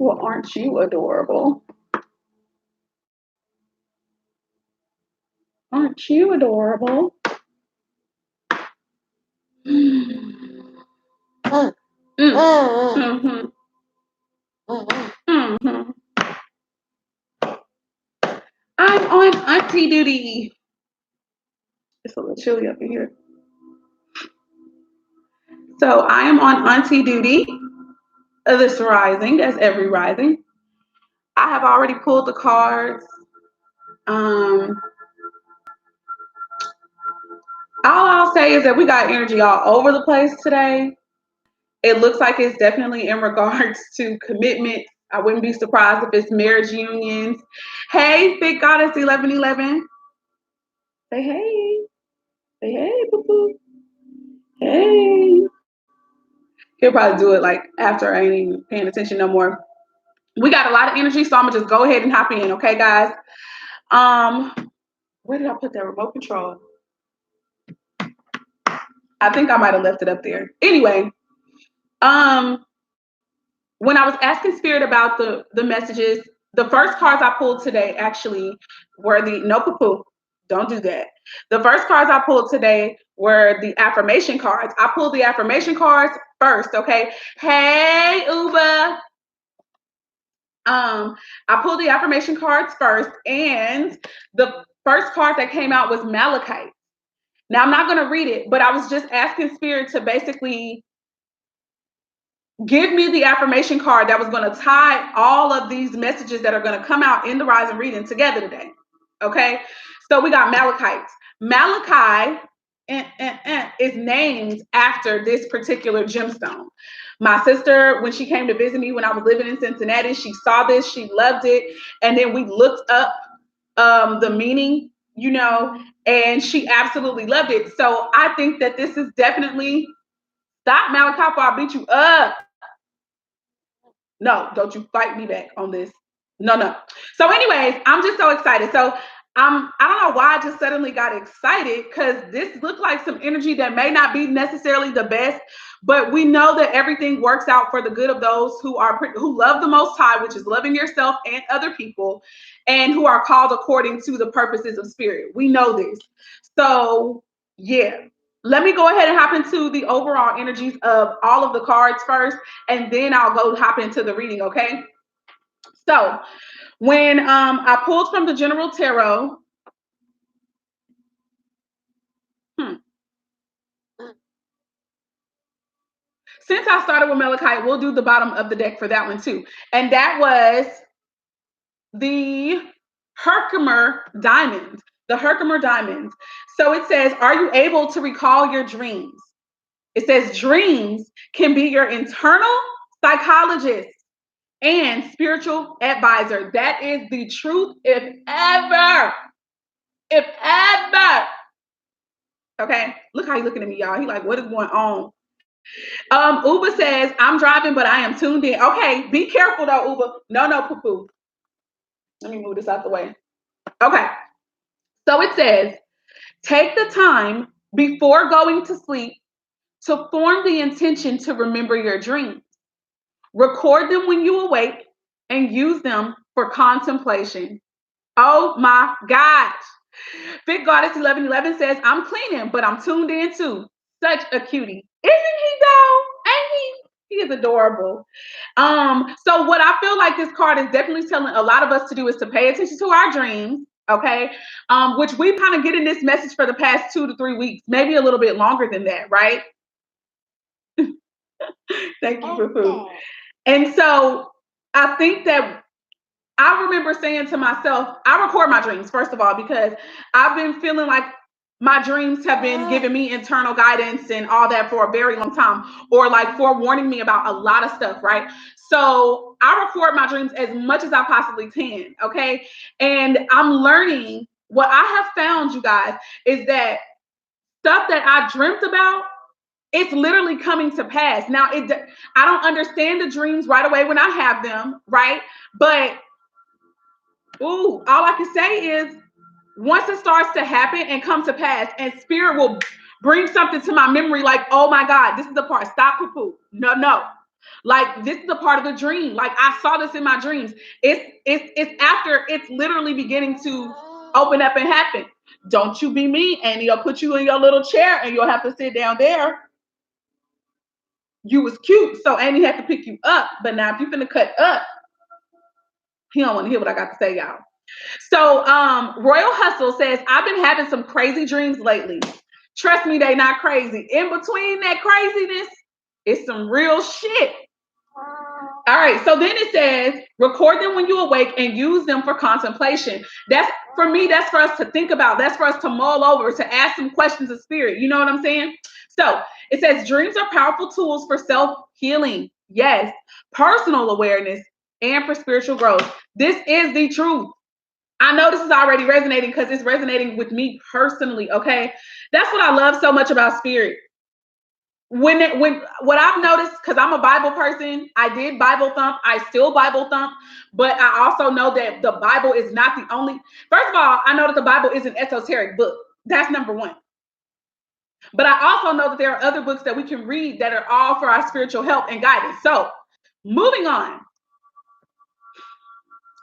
Well, aren't you adorable? Aren't you adorable? Mm. Mm-hmm. Mm-hmm. I'm on auntie duty. It's a little chilly up in here. So I am on auntie duty this rising, as every rising. I have already pulled the cards. Um, all I'll say is that we got energy all over the place today. It looks like it's definitely in regards to commitment. I wouldn't be surprised if it's marriage unions. Hey, Big Goddess 1111. Say hey. Say hey, boo boo. Hey. He'll probably do it like after I ain't even paying attention no more. We got a lot of energy, so I'm gonna just go ahead and hop in, okay, guys? Um, where did I put that remote control? I think I might have left it up there. Anyway, um, when I was asking Spirit about the messages, the first cards I pulled today actually were the no poo poo. Don't do that. The first cards I pulled today were the affirmation cards. I pulled the affirmation cards first, okay? Hey, Uba. I pulled the affirmation cards first, and the first card that came out was Malachite. Now I'm not going to read it, but I was just asking Spirit to basically give me the affirmation card that was going to tie all of these messages that are going to come out in the Rise and Reading together today. Okay, so we got Malachite. Malachi is named after this particular gemstone. My sister, when she came to visit me when I was living in Cincinnati, she saw this, she loved it, and then we looked up the meaning, and she absolutely loved it. So I think that this is definitely stop Malachi, or I'll beat you up. No, don't you fight me back on this. No. So, anyways, I'm just so excited. So, I don't know why I just suddenly got excited because this looked like some energy that may not be necessarily the best, but we know that everything works out for the good of those who love the Most High, which is loving yourself and other people, and who are called according to the purposes of Spirit. We know this. So, yeah. Let me go ahead and hop into the overall energies of all of the cards first, and then I'll go hop into the reading, okay? So, when I pulled from the General Tarot, since I started with Malachite, we'll do the bottom of the deck for that one too. And that was the Herkimer Diamonds. The Herkimer Diamonds. So it says, are you able to recall your dreams? It says dreams can be your internal psychologist and spiritual advisor. That is the truth, if ever. If ever. Okay, look how he's looking at me, y'all. He like, what is going on? Uber says, I'm driving, but I am tuned in. Okay, be careful though, Uber. No, poo-poo. Let me move this out the way. Okay, so it says, take the time before going to sleep to form the intention to remember your dreams. Record them when you awake and use them for contemplation. Oh my gosh. Big Goddess 1111 says, I'm cleaning, but I'm tuned in too. Such a cutie. Isn't he though? Ain't he? He is adorable. So what I feel like this card is definitely telling a lot of us to do is to pay attention to our dreams, okay? Which we kind of get in this message for the past 2 to 3 weeks, maybe a little bit longer than that, right? Thank you for food. And so I think that I remember saying to myself, I record my dreams, first of all, because I've been feeling like my dreams have been giving me internal guidance and all that for a very long time, or like forewarning me about a lot of stuff, right? So I record my dreams as much as I possibly can, okay? And I'm learning what I have found, you guys, is that stuff that I dreamt about, it's literally coming to pass. Now, I don't understand the dreams right away when I have them, right? But all I can say is once it starts to happen and come to pass, and Spirit will bring something to my memory like, oh my God, this is the part. Stop poo-poo. No. Like, this is a part of the dream. Like, I saw this in my dreams. It's after it's literally beginning to open up and happen. Don't you be me, and he'll put you in your little chair and you'll have to sit down there. You was cute, so Andy had to pick you up. But now if you finna cut up, he don't want to hear what I got to say, y'all. So Royal Hustle says, I've been having some crazy dreams lately. Trust me, they not crazy. In between that craziness, it's some real shit. All right, so then it says, record them when you awake and use them for contemplation. That's, for me, that's for us to think about. That's for us to mull over, to ask some questions of spirit. You know what I'm saying? So it says, dreams are powerful tools for self-healing. Yes, personal awareness, and for spiritual growth. This is the truth. I know this is already resonating because it's resonating with me personally, okay? That's what I love so much about spirit. When what I've noticed, because I'm a Bible person, I did Bible thump, I still Bible thump, but I also know that the Bible is not the only. First of all, I know that the Bible is an esoteric book. That's number one. But I also know that there are other books that we can read that are all for our spiritual help and guidance. So, moving on.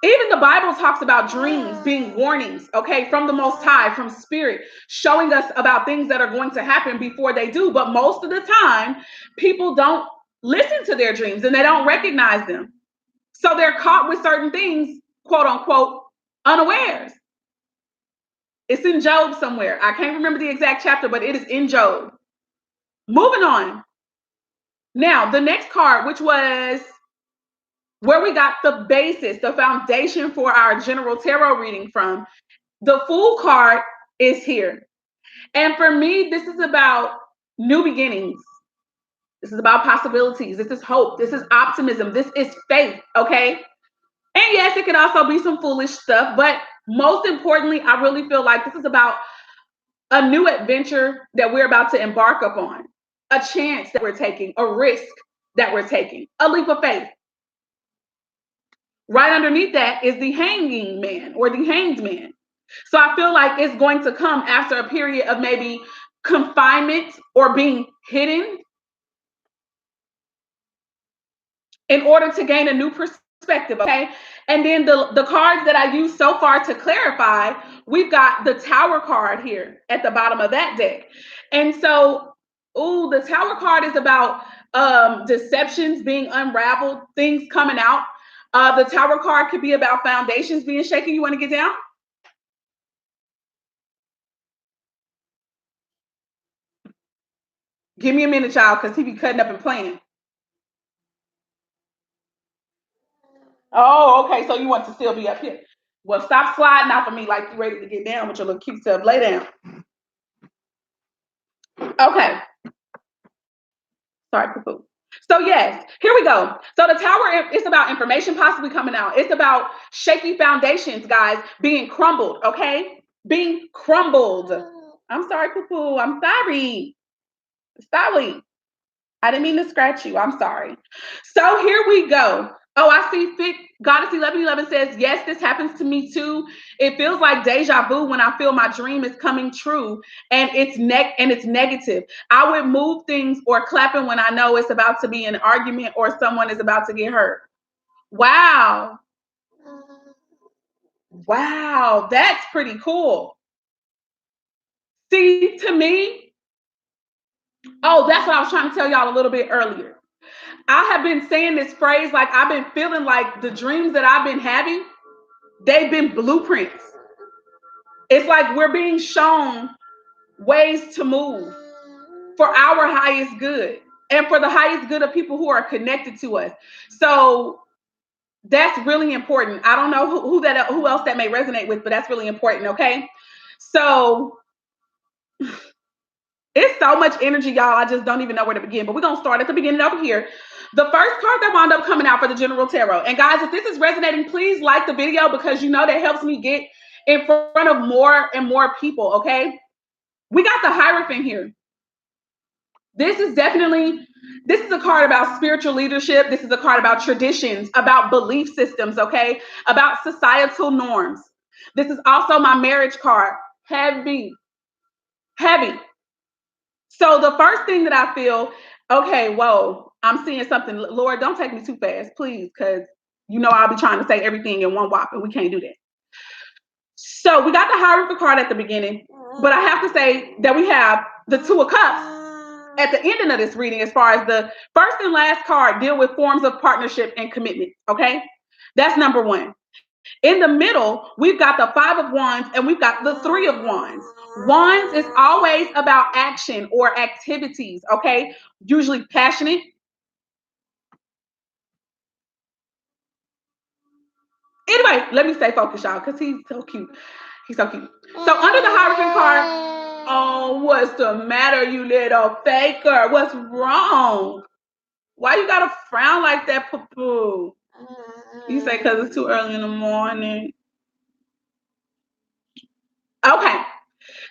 Even the Bible talks about dreams being warnings, okay, from the Most High, from Spirit, showing us about things that are going to happen before they do. But most of the time, people don't listen to their dreams and they don't recognize them. So they're caught with certain things, quote unquote, unawares. It's in Job somewhere. I can't remember the exact chapter, but it is in Job. Moving on. Now, the next card, which was where we got the basis, the foundation for our general tarot reading from. The Fool card is here. And for me, this is about new beginnings. This is about possibilities. This is hope. This is optimism. This is faith, okay? And yes, it can also be some foolish stuff, but most importantly, I really feel like this is about a new adventure that we're about to embark upon, a chance that we're taking, a risk that we're taking, a leap of faith. Right underneath that is the hanging man or the hanged man. So I feel like it's going to come after a period of maybe confinement or being hidden in order to gain a new perspective, okay? And then the cards that I used so far to clarify, we've got the Tower card here at the bottom of that deck. And so, the Tower card is about deceptions being unraveled, things coming out. The Tower card could be about foundations being shaken. You want to get down? Give me a minute, child, because he be cutting up and playing. Oh, okay. So you want to still be up here. Well, stop sliding off of me like you're ready to get down with your little cute self. Lay down. Okay. Sorry, poo-poo. So yes, here we go. So the Tower is about information possibly coming out. It's about shaky foundations, guys, being crumbled, okay? Being crumbled. I'm sorry, poo-poo. I'm sorry. Sorry. I didn't mean to scratch you. I'm sorry. So here we go. Oh, I see Fit Goddess 1111 says, yes, this happens to me too. It feels like deja vu when I feel my dream is coming true and it's negative. I would move things or clapping when I know it's about to be an argument or someone is about to get hurt. Wow. Wow, that's pretty cool. See, to me, oh, that's what I was trying to tell y'all a little bit earlier. I have been saying this phrase, like I've been feeling like the dreams that I've been having, they've been blueprints. It's like we're being shown ways to move for our highest good and for the highest good of people who are connected to us. So that's really important. I don't know who else that may resonate with, but that's really important, okay? So it's so much energy, y'all. I just don't even know where to begin. But we're gonna start at the beginning over here. The first card that wound up coming out for the General Tarot. And guys, if this is resonating, please like the video because you know that helps me get in front of more and more people, okay? We got the Hierophant here. This is a card about spiritual leadership. This is a card about traditions, about belief systems, okay? About societal norms. This is also my marriage card. Heavy. Heavy. So the first thing that I feel, okay, whoa, I'm seeing something. Lord, don't take me too fast, please, because I'll be trying to say everything in one whop, and we can't do that. So we got the Hierophant card at the beginning, but I have to say that we have the Two of Cups at the ending of this reading, as far as the first and last card deal with forms of partnership and commitment. Okay, that's number one. In the middle, we've got the Five of Wands and we've got the Three of Wands. Wands is always about action or activities, okay? Usually passionate. Anyway, let me stay focused, y'all, because he's so cute. He's so cute. So under the Hierophant card, oh, what's the matter, you little faker? What's wrong? Why you gotta frown like that, poo-poo? You say because it's too early in the morning. Okay.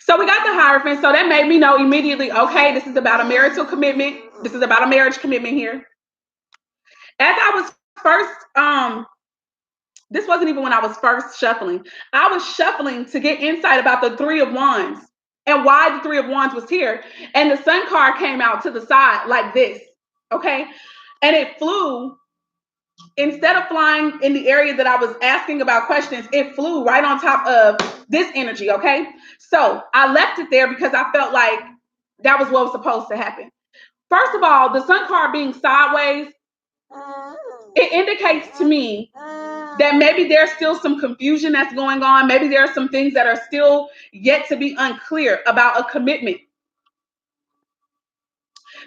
So we got the Hierophant. So that made me know immediately, okay, this is about a marital commitment. This is about a marriage commitment here. As I was first, this wasn't even when I was first shuffling. I was shuffling to get insight about the Three of Wands and why the Three of Wands was here. And the Sun card came out to the side like this, okay? And it flew. Instead of flying in the area that I was asking about questions, it flew right on top of this energy, okay? So I left it there because I felt like that was what was supposed to happen. First of all, the Sun card being sideways, it indicates to me that maybe there's still some confusion that's going on. Maybe there are some things that are still yet to be unclear about a commitment.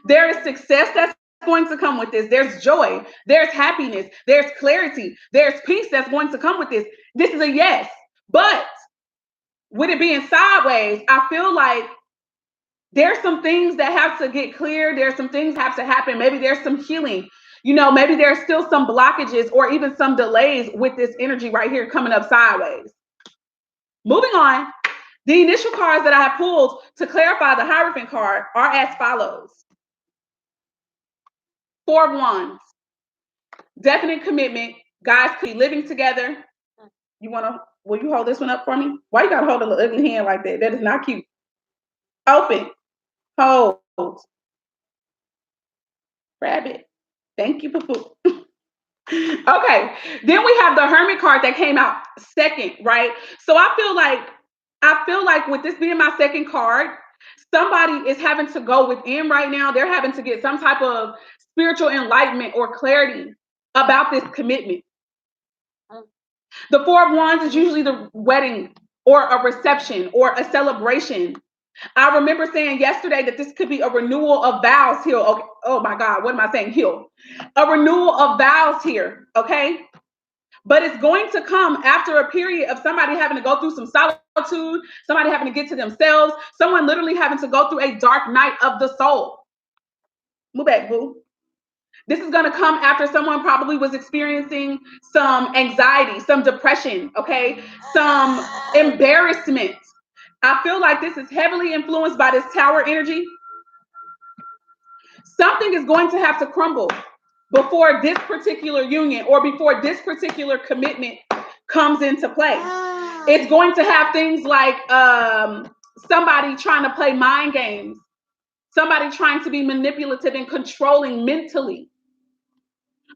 There is success that's going to come with this. There's joy, there's happiness, there's clarity, there's peace that's going to come with this. This is a yes. But with it being sideways, I feel like there's some things that have to get clear. There's some things that have to happen. Maybe there's some healing. Maybe there's still some blockages or even some delays with this energy right here coming up sideways. Moving on, the initial cards that I have pulled to clarify the Hierophant card are as follows. Four of Wands, definite commitment. Guys could be living together. Will you hold this one up for me? Why you gotta hold a little ugly hand like that? That is not cute. Open, hold, grab it. Thank you, poo-poo. Okay, then we have the Hermit card that came out second, right? So I feel like with this being my second card, somebody is having to go within right now. They're having to get some type of spiritual enlightenment or clarity about this commitment. The Four of Wands is usually the wedding or a reception or a celebration. I remember saying yesterday that this could be a renewal of vows here. Okay. Oh my God, what am I saying? Here. A renewal of vows here, okay? But it's going to come after a period of somebody having to go through some solitude, somebody having to get to themselves, someone literally having to go through a dark night of the soul. Move back, boo. This is going to come after someone probably was experiencing some anxiety, some depression, okay? Some embarrassment. I feel like this is heavily influenced by this Tower energy. Something is going to have to crumble before this particular union or before this particular commitment comes into play. It's going to have things like somebody trying to play mind games, somebody trying to be manipulative and controlling mentally.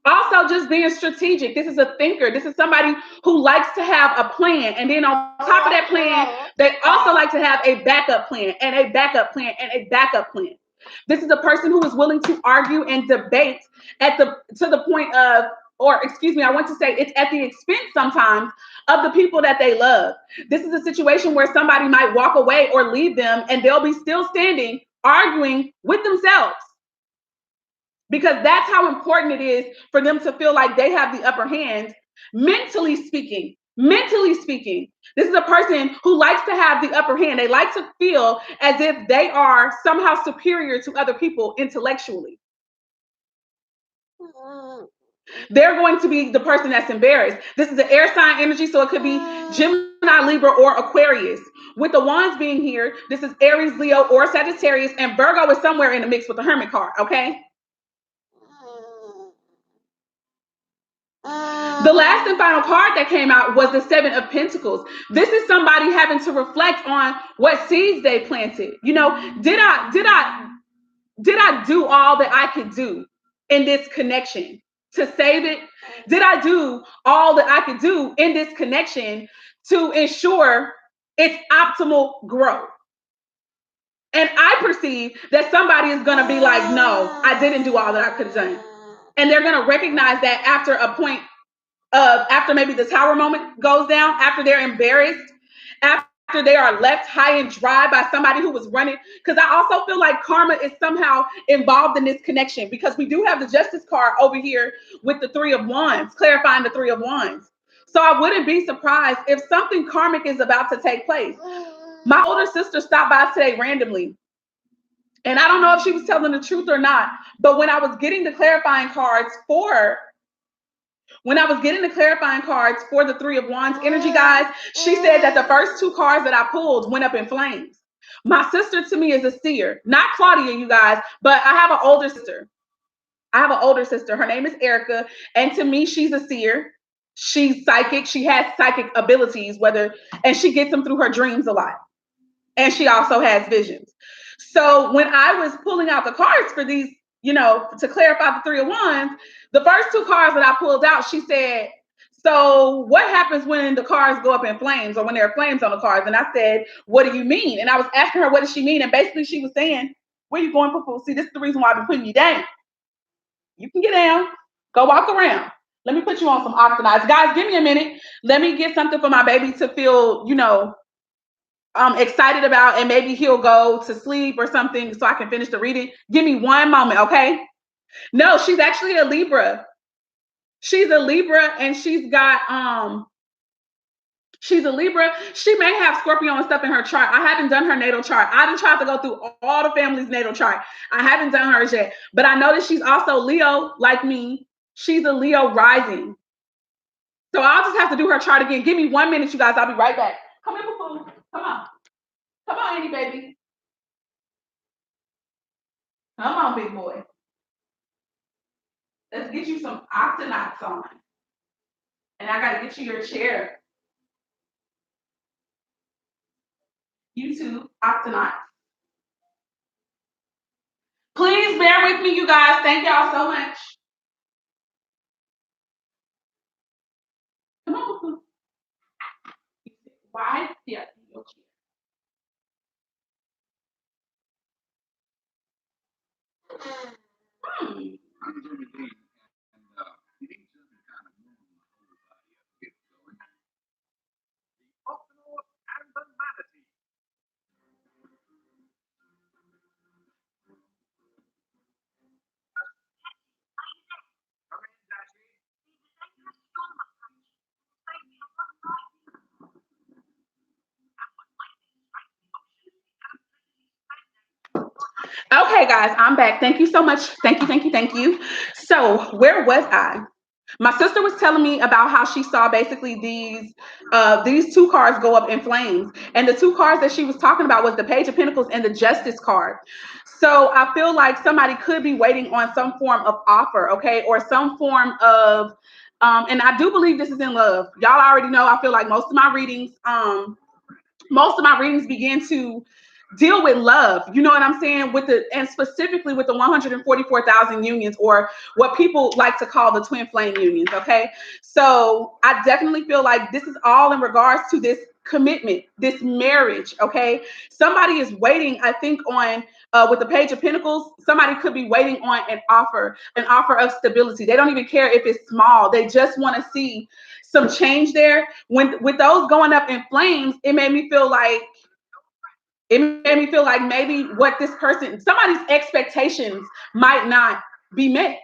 Also, just being strategic. This is a thinker. This is somebody who likes to have a plan. And then on top of that plan, they also like to have a backup plan and a backup plan and a backup plan. This is a person who is willing to argue and debate to the point of, or excuse me, I want to say it's at the expense sometimes of the people that they love. This is a situation where somebody might walk away or leave them and they'll be still standing arguing with themselves. Because that's how important it is for them to feel like they have the upper hand, mentally speaking. Mentally speaking, this is a person who likes to have the upper hand. They like to feel as if they are somehow superior to other people intellectually. They're going to be the person that's embarrassed. This is the air sign energy, so it could be Gemini, Libra, or Aquarius. With the Wands being here, this is Aries, Leo, or Sagittarius, and Virgo is somewhere in the mix with the Hermit card, okay? The last and final card that came out was the Seven of Pentacles. This is somebody having to reflect on what seeds they planted. Did I do all that I could do? in this connection to save it? Did I do all that I could do in this connection to ensure its optimal growth? And I perceive that somebody is going to be like, no, I didn't do all that I could have done. And they're going to recognize that after a point of, after maybe the tower moment goes down, after they're embarrassed, after they are left high and dry by somebody who was running. Because I also feel like karma is somehow involved in this connection, because we do have the justice card over here with the Three of Wands, clarifying the Three of Wands. So I wouldn't be surprised if something karmic is about to take place. My older sister stopped by today randomly. And I don't know if she was telling the truth or not, but when I was getting the clarifying cards for the Three of Wands energy, guys, she said that the first two cards that I pulled went up in flames. My sister to me is a seer, not Claudia, you guys, but I have an older sister. Her name is Erica. And to me, she's a seer. She's psychic. She has psychic abilities, and she gets them through her dreams a lot. And she also has visions. So when I was pulling out the cards for these, to clarify the Three of Wands, the first two cards that I pulled out, she said, so what happens when the cards go up in flames, or when there are flames on the cards? And I said, what do you mean? And I was asking her, what does she mean? And basically she was saying, where are you going, Poo-Poo? See, this is the reason why I've been putting you down. You can get down, go walk around. Let me put you on some Octanites. Guys, give me a minute. Let me get something for my baby to feel, excited about, and maybe he'll go to sleep or something so I can finish the reading. Give me one moment, okay? No, she's actually a Libra. She's a Libra, and she's a Libra. She may have Scorpio and stuff in her chart. I haven't done her natal chart. I done tried to go through all the family's natal chart. I haven't done hers yet. But I know that she's also Leo, like me. She's a Leo rising. So I'll just have to do her chart again. Give me 1 minute, you guys. I'll be right back. Come here, Poo-Poo. Come on. Come on, Annie, baby. Come on, big boy. Let's get you some Octonauts on. And I got to get you your chair. YouTube, Octonauts. Please bear with me, you guys. Thank y'all so much. Come on. Why? Yeah, your chair. Hmm. Okay, guys, I'm back. Thank you so much. Thank you, thank you, thank you. So, where was I? My sister was telling me about how she saw basically these two cards go up in flames, and the two cards that she was talking about was the Page of Pentacles and the Justice card. So I feel like somebody could be waiting on some form of offer, okay, or some form of, and I do believe this is in love. Y'all already know. I feel like most of my readings begin to deal with love, you know what I'm saying, and specifically with the 144,000 unions, or what people like to call the twin flame unions. Okay, so I definitely feel like this is all in regards to this commitment, this marriage. Okay, somebody is waiting, I think, on with the Page of Pentacles, somebody could be waiting on an offer of stability. They don't even care if it's small. They just want to see some change there. With those going up in flames, it made me feel like maybe what this person, somebody's expectations might not be met,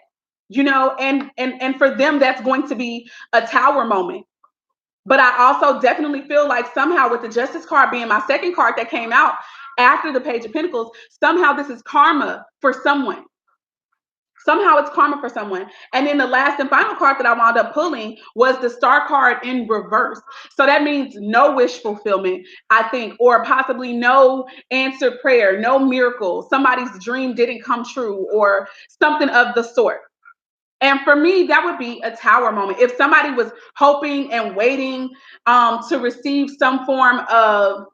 and for them, that's going to be a tower moment. But I also definitely feel like somehow, with the Justice card being my second card that came out after the Page of Pentacles, somehow this is karma for someone. Somehow it's karma for someone. And then the last and final card that I wound up pulling was the Star card in reverse. So that means no wish fulfillment, I think, or possibly no answered prayer, no miracle. Somebody's dream didn't come true, or something of the sort. And for me, that would be a tower moment. If somebody was hoping and waiting to receive some form of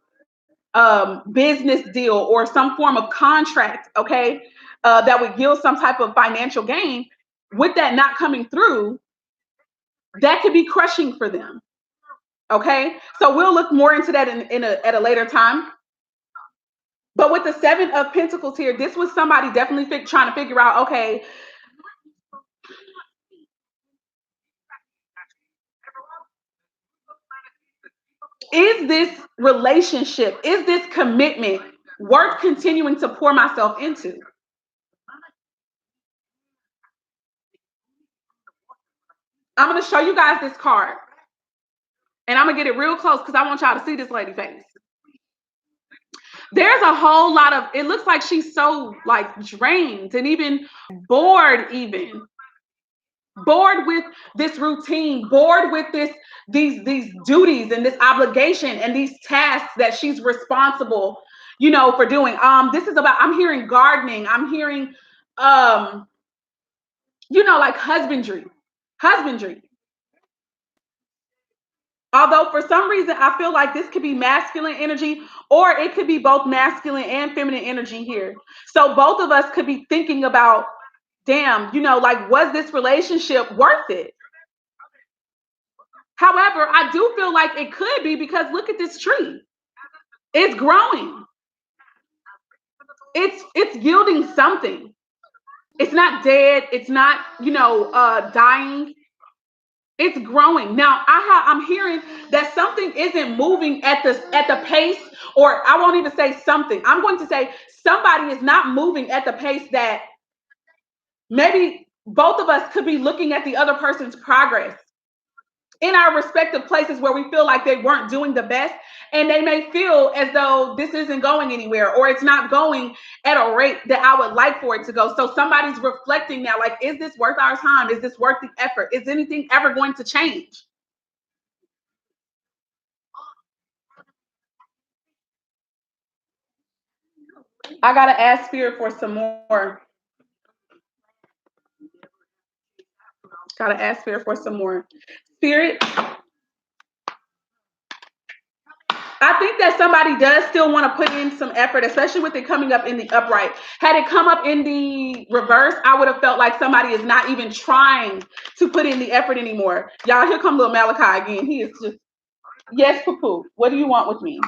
business deal or some form of contract, okay, that would yield some type of financial gain, with that not coming through, that could be crushing for them. Okay, so we'll look more into that at a later time. But with the Seven of Pentacles here, this was somebody definitely trying to figure out, okay, is this relationship, is this commitment worth continuing to pour myself into? I'm going to show you guys this card. And I'm going to get it real close because I want y'all to see this lady face. There's a whole lot of, it looks like she's so like drained and even bored, bored with this routine, bored with these duties and this obligation and these tasks that she's responsible, for doing. This is about, I'm hearing gardening, I'm hearing like husbandry. Although for some reason I feel like this could be masculine energy, or it could be both masculine and feminine energy here. So both of us could be thinking about, damn, like, was this relationship worth it? However, I do feel like it could be, because look at this tree. It's growing. It's yielding something. It's not dead. It's not, dying. It's growing. Now I'm hearing that something isn't moving at the pace, or I won't even say something. I'm going to say somebody is not moving at the pace that maybe both of us could be looking at the other person's progress in our respective places where we feel like they weren't doing the best, and they may feel as though this isn't going anywhere, or it's not going at a rate that I would like for it to go. So somebody's reflecting now, like, is this worth our time? Is this worth the effort? Is anything ever going to change? I gotta ask Spirit for some more. Gotta ask Spirit for some more. Spirit, I think that somebody does still want to put in some effort, especially with it coming up in the upright. Had it come up in the reverse, I would have felt like somebody is not even trying to put in the effort anymore. Y'all, here come little Malachi again. He is just, yes, Poo-Poo, what do you want with me?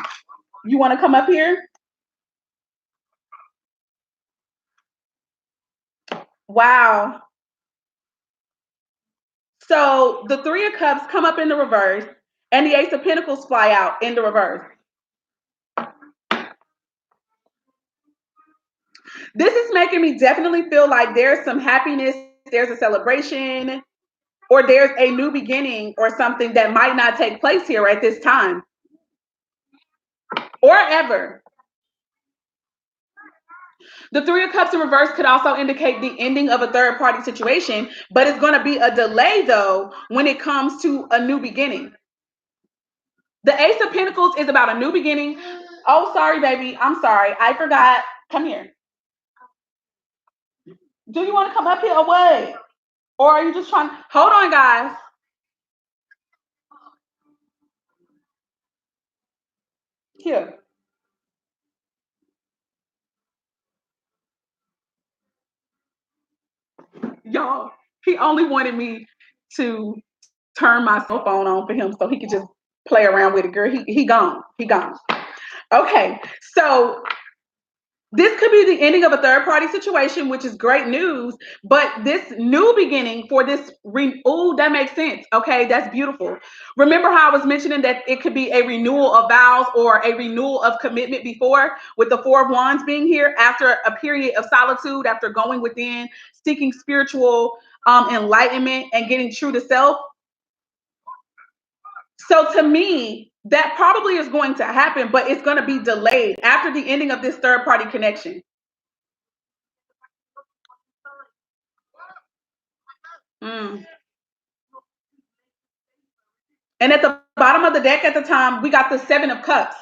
You want to come up here? Wow. So the Three of Cups come up in the reverse, and the Ace of Pentacles fly out in the reverse. This is making me definitely feel like there's some happiness, there's a celebration, or there's a new beginning or something that might not take place here at this time or ever. The Three of Cups in reverse could also indicate the ending of a third party situation, but it's going to be a delay though when it comes to a new beginning. The Ace of Pentacles is about a new beginning. Oh, sorry, baby. I'm sorry. I forgot. Come here. Do you want to come up here or what? Or are you just trying? Hold on, guys. Here. Y'all, he only wanted me to turn my cell phone on for him so he could just play around with it. Girl, he gone. He gone. Okay, so this could be the ending of a third party situation, which is great news. But this new beginning for this, oh, that makes sense. Okay, that's beautiful. Remember how I was mentioning that it could be a renewal of vows or a renewal of commitment before, with the Four of Wands being here after a period of solitude, after going within, seeking spiritual enlightenment and getting true to self. So to me, that probably is going to happen, but it's going to be delayed after the ending of this third party connection. Mm. And at the bottom of the deck at the time, we got the Seven of Cups.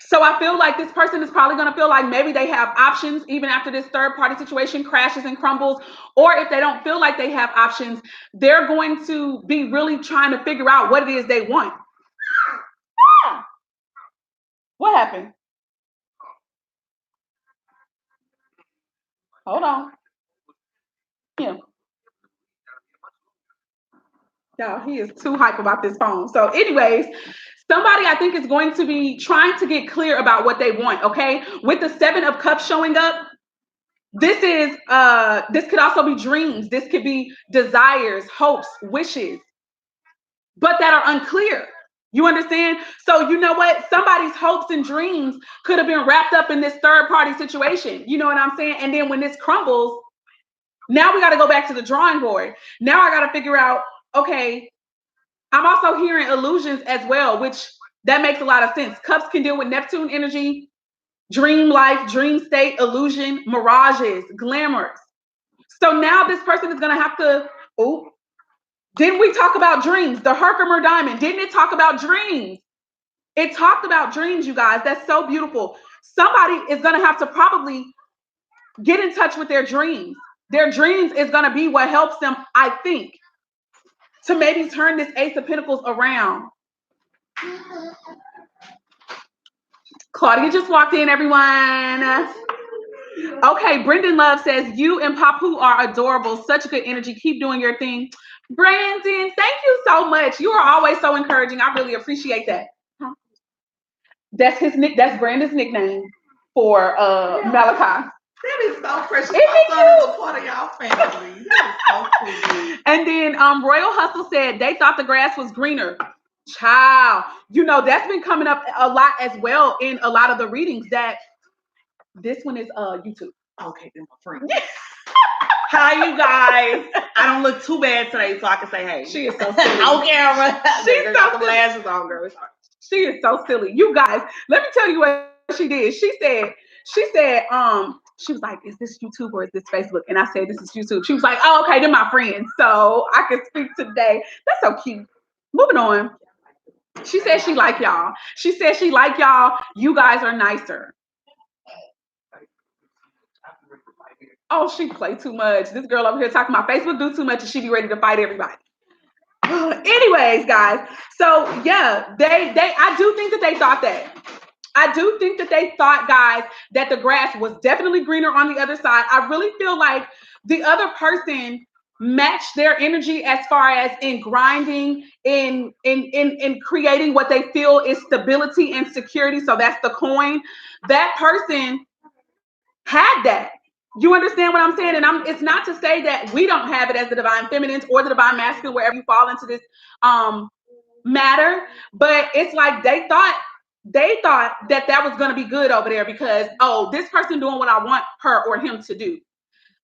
So I feel like this person is probably going to feel like maybe they have options even after this third party situation crashes and crumbles. Or if they don't feel like they have options, they're going to be really trying to figure out what it is they want. What happened? Hold on. Yeah. Y'all, he is too hype about this phone. So, anyways, somebody I think is going to be trying to get clear about what they want, okay? With the 7 of Cups showing up, this could also be dreams. This could be desires, hopes, wishes, but that are unclear. You understand? So you know what? Somebody's hopes and dreams could have been wrapped up in this third party situation. You know what I'm saying? And then when this crumbles, now we got to go back to the drawing board. Now I got to figure out, okay, I'm also hearing illusions as well, which that makes a lot of sense. Cups can deal with Neptune energy, dream life, dream state, illusion, mirages, glamours. So now this person is going to have to, oh, didn't we talk about dreams? The Herkimer diamond, didn't it talk about dreams? It talked about dreams, you guys. That's so beautiful. Somebody is going to have to probably get in touch with their dreams. Their dreams is going to be what helps them, I think, to maybe turn this Ace of Pentacles around. Claudia just walked in, everyone. Okay, Brendan Love says, you and Papu are adorable. Such good energy. Keep doing your thing. Brandon, thank you so much. You are always so encouraging. I really appreciate that. That's Brandon's nickname for Malachi. That is so precious. My son is a part of y'all family. That is so cool. And then Royal Hustle said they thought the grass was greener. Child, you know, that's been coming up a lot as well in a lot of the readings. That this one is YouTube. Okay, then my friend. Hi, you guys. I don't look too bad today, so I can say hey. She is so silly. On camera. She's so silly. Lashes on, girl. She is so silly. You guys, let me tell you what she did. She said, she was like, is this YouTube or is this Facebook? And I said, this is YouTube. She was like, oh, okay, they're my friends, so I can speak today. That's so cute. Moving on. She said she like y'all. She said she like y'all. You guys are nicer. Oh, she play too much. This girl over here talking about Facebook do too much and she be ready to fight everybody. Anyways, guys. So yeah, I do think that they thought that. I do think that they thought, guys, that the grass was definitely greener on the other side. I really feel like the other person matched their energy as far as in grinding, in creating what they feel is stability and security. So that's the coin. That person had that. You understand what I'm saying? And it's not to say that we don't have it as the divine feminines or the divine masculine, wherever you fall into this matter, but it's like they thought that was going to be good over there because, oh, this person doing what I want her or him to do.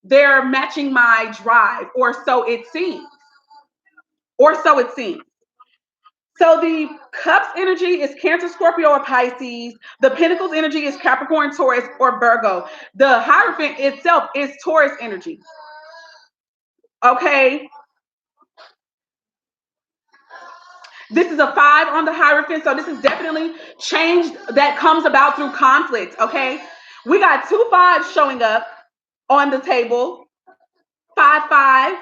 They're matching my drive, or so it seems. So the Cups energy is Cancer, Scorpio, or Pisces. The Pentacles energy is Capricorn, Taurus, or Virgo. The Hierophant itself is Taurus energy. Okay. This is a 5 on the Hierophant, so this is definitely change that comes about through conflict, okay? We got 2 5s showing up on the table. 5 5.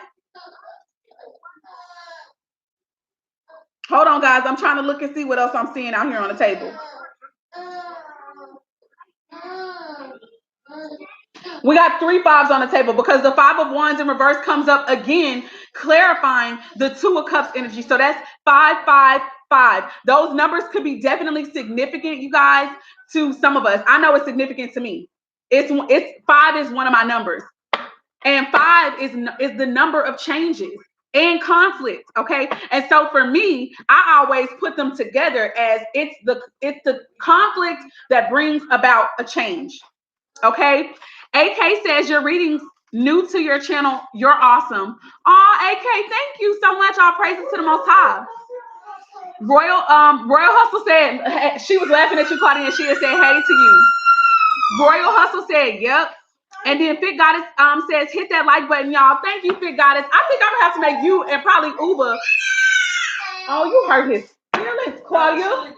Hold on, guys. I'm trying to look and see what else I'm seeing out here on the table. We got 3 5s on the table because the 5 of Wands in reverse comes up again, clarifying the 2 of Cups energy. So that's 5 5 5. Those numbers could be definitely significant, you guys, to some of us. I know it's significant to me. It's 5 is one of my numbers, and 5 is the number of changes and conflict. Okay, and so for me, I always put them together as it's the conflict that brings about a change. Okay. AK says your readings new to your channel. You're awesome. Oh, AK, thank you so much. All praises to the Most High. Royal Hustle said she was laughing at you, Claudia, and she had said hey to you. Royal Hustle said yep. And then Fit Goddess says hit that like button, y'all. Thank you, Fit Goddess. I think I'm gonna have to make you and probably Uber. Oh, you hurt his feelings, Claudia.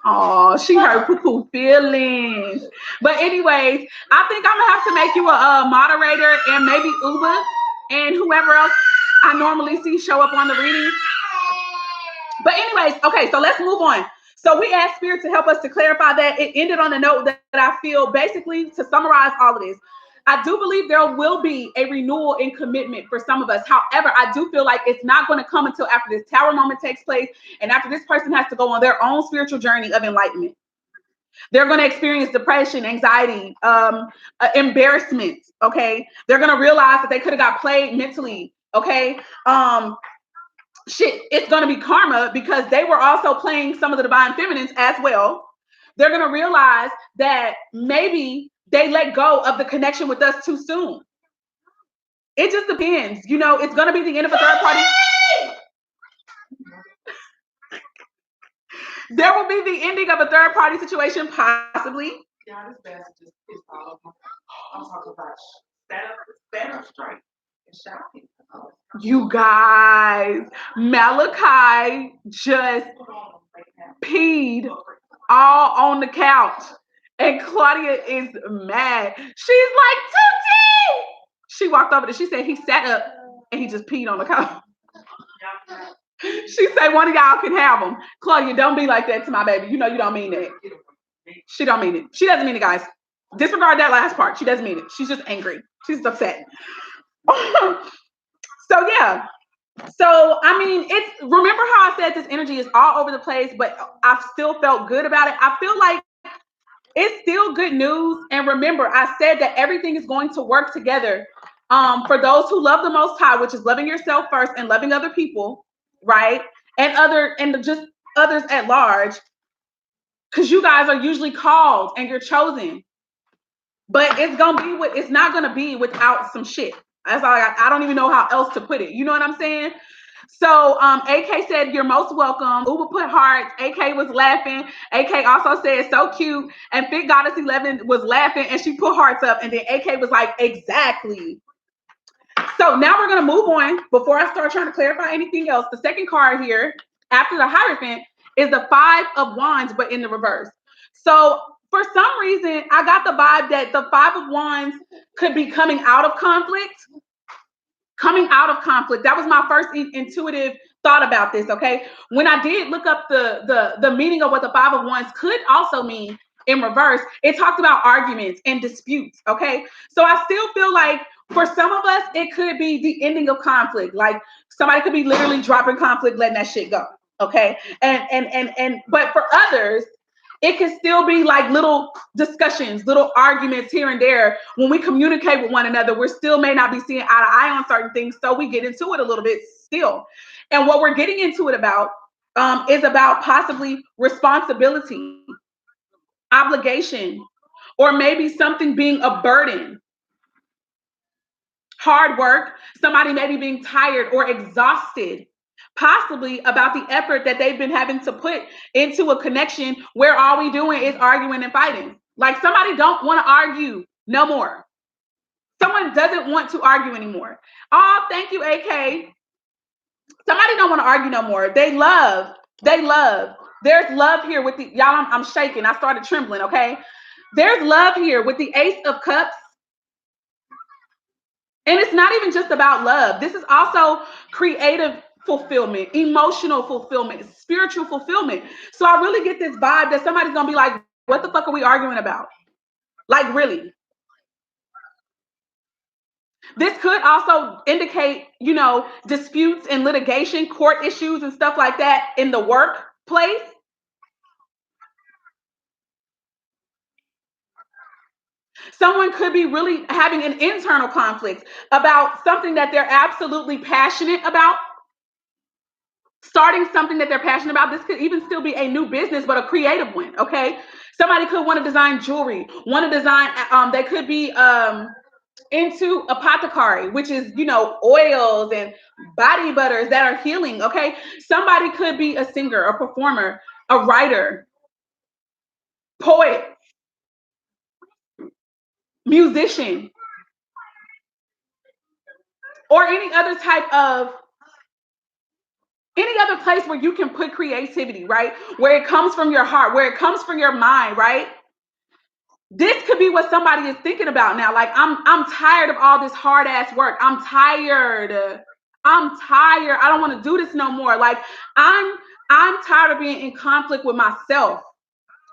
Oh, she hurt Poo feelings. But anyways, I think I'm gonna have to make you a moderator and maybe Uber and whoever else I normally see show up on the reading. But anyways, okay, so let's move on. So we asked Spirit to help us to clarify that. It ended on a note that I feel, basically, to summarize all of this, I do believe there will be a renewal in commitment for some of us. However, I do feel like it's not going to come until after this tower moment takes place and after this person has to go on their own spiritual journey of enlightenment. They're going to experience depression, anxiety, embarrassment. Okay. They're going to realize that they could have got played mentally. Okay. It's going to be karma because they were also playing some of the divine feminines as well. They're going to realize that maybe they let go of the connection with us too soon. It just depends. It's going to be the end of a third party. There will be the ending of a third party situation, possibly. Yeah, this bastard just pissed all over. I'm talking about stand up straight and shouting. You guys, Malachi just peed all on the couch. And Claudia is mad. She's like, Tutti! She walked over there. She said he sat up and he just peed on the couch. She said one of y'all can have him. Claudia, don't be like that to my baby. You know you don't mean that. She don't mean it. She doesn't mean it, guys. Disregard that last part. She doesn't mean it. She's just angry. She's just upset. So yeah. So I mean, remember how I said this energy is all over the place, but I still felt good about it. I feel like it's still good news. And remember, I said that everything is going to work together for those who love the Most High, which is loving yourself first and loving other people, right? And just others at large, because you guys are usually called and you're chosen. But it's not gonna be without some shit. That's all I don't even know how else to put it. You know what I'm saying? So AK said, you're most welcome. Uber put hearts. AK was laughing. AK also said, so cute. And Fit Goddess 11 was laughing and she put hearts up. And then AK was like, exactly. So now we're going to move on. Before I start trying to clarify anything else, the second card here after the Hierophant is the 5 of Wands, but in the reverse. So for some reason, I got the vibe that the 5 of Wands could be coming out of conflict. Coming out of conflict. That was my first intuitive thought about this, okay? When I did look up the meaning of what the 5 of Wands could also mean in reverse, it talked about arguments and disputes, okay? So I still feel like for some of us, it could be the ending of conflict. Like somebody could be literally dropping conflict, letting that shit go, okay? But for others, it can still be like little discussions, little arguments here and there. When we communicate with one another, we still may not be seeing eye to eye on certain things. So we get into it a little bit still. And what we're getting into it about is about possibly responsibility, obligation, or maybe something being a burden. Hard work, somebody maybe being tired or exhausted. Possibly about the effort that they've been having to put into a connection where all we doing is arguing and fighting. Like somebody don't want to argue no more. Someone doesn't want to argue anymore. Oh, thank you, AK. Somebody don't want to argue no more. They love. There's love here with the, y'all, I'm shaking. I started trembling, okay? There's love here with the Ace of Cups. And it's not even just about love. This is also creative fulfillment, emotional fulfillment, spiritual fulfillment. So I really get this vibe that somebody's gonna be like, what the fuck are we arguing about? Like, really? This could also indicate, disputes and litigation, court issues and stuff like that in the workplace. Someone could be really having an internal conflict about something that they're absolutely passionate about. Starting something that they're passionate about. This could even still be a new business, but a creative one, okay? Somebody could want to design jewelry, they could be into apothecary, which is, oils and body butters that are healing, okay? Somebody could be a singer, a performer, a writer, poet, musician, or any other place where you can put creativity, right? Where it comes from your heart, where it comes from your mind, right? This could be what somebody is thinking about now. Like, I'm tired of all this hard ass work. I'm tired. I'm tired. I don't want to do this no more. Like I'm tired of being in conflict with myself.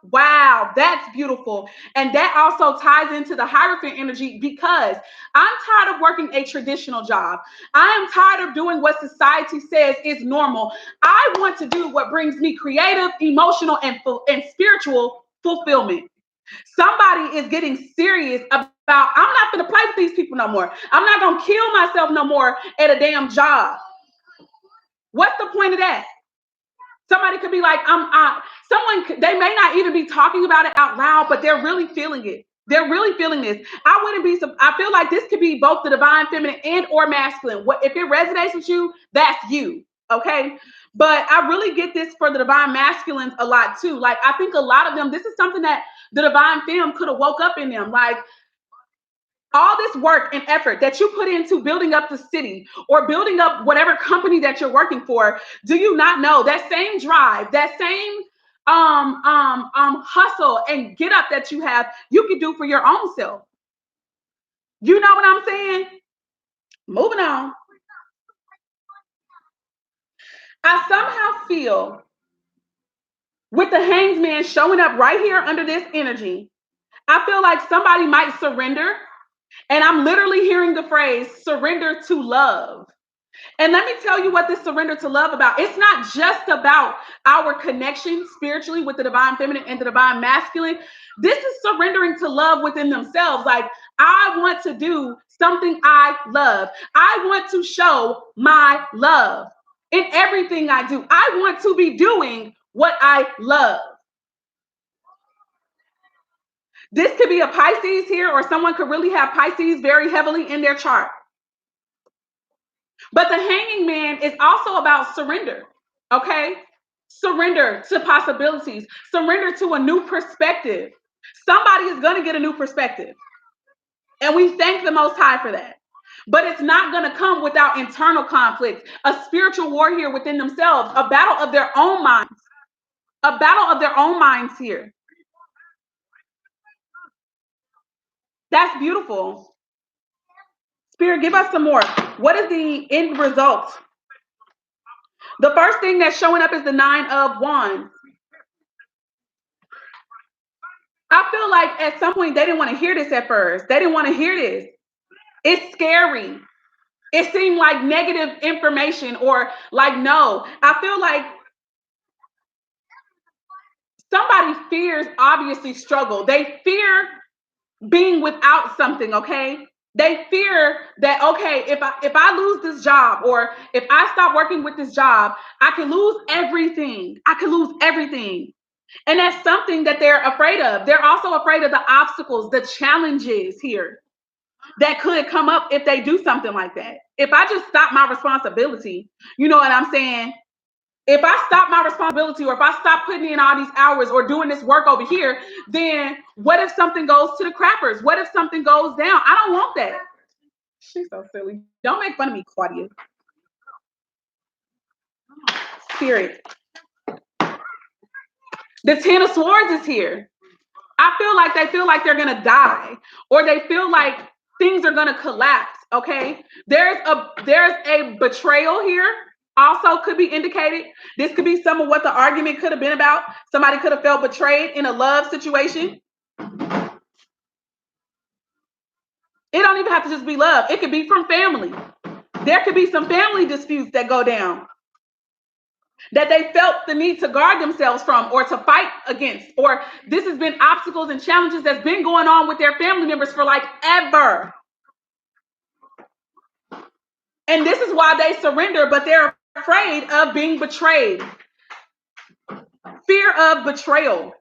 Wow, that's beautiful. And that also ties into the Hierophant energy because I'm tired of working a traditional job. I am tired of doing what society says is normal. I want to do what brings me creative, emotional, and spiritual fulfillment. Somebody is getting serious about, I'm not going to play with these people no more. I'm not going to kill myself no more at a damn job. What's the point of that? Somebody could be like, they may not even be talking about it out loud, but they're really feeling it. They're really feeling this. I feel like this could be both the divine feminine and or masculine. If it resonates with you, that's you. Okay. But I really get this for the divine masculines a lot too. Like, I think a lot of them, this is something that the divine femme could have woke up in them. Like, all this work and effort that you put into building up the city or building up whatever company that you're working for, do you not know that same drive, that same hustle and get up that you have, you can do for your own self? You know what I'm saying? Moving on. I somehow feel with the Hanged Man showing up right here under this energy, I feel like somebody might surrender. And I'm literally hearing the phrase surrender to love. And let me tell you what this surrender to love about. It's not just about our connection spiritually with the divine feminine and the divine masculine. This is surrendering to love within themselves. Like, I want to do something I love. I want to show my love in everything I do. I want to be doing what I love. This could be a Pisces here, or someone could really have Pisces very heavily in their chart. But the Hanging Man is also about surrender, okay? Surrender to possibilities, surrender to a new perspective. Somebody is going to get a new perspective. And we thank the Most High for that. But it's not going to come without internal conflict, a spiritual war here within themselves, a battle of their own minds, a battle of their own minds here. That's beautiful. Spirit, give us some more. What is the end result? The first thing that's showing up is the 9 of Wands. I feel like at some point they didn't want to hear this at first. They didn't want to hear this. It's scary. It seemed like negative information or like, no. I feel like somebody fears obviously struggle. They fear being without something, okay? They fear that, okay, if I lose this job or if I stop working with this job, I can lose everything. I can lose everything. And that's something that they're afraid of. They're also afraid of the obstacles, the challenges here that could come up if they do something like that. If I just stop my responsibility, you know what I'm saying? If I stop my responsibility or if I stop putting in all these hours or doing this work over here, then what if something goes to the crappers? What if something goes down? I don't want that. She's so silly. Don't make fun of me, Claudia. Spirit. The 10 of Swords is here. I feel like they're going to die, or they feel like things are going to collapse, okay? There's a betrayal here. Also could be indicated. This could be some of what the argument could have been about. Somebody could have felt betrayed in a love situation. It don't even have to just be love. It could be from family. There could be some family disputes that go down that they felt the need to guard themselves from or to fight against, or this has been obstacles and challenges that's been going on with their family members for like ever. And this is why they surrender, but they're afraid of being betrayed. Fear of betrayal.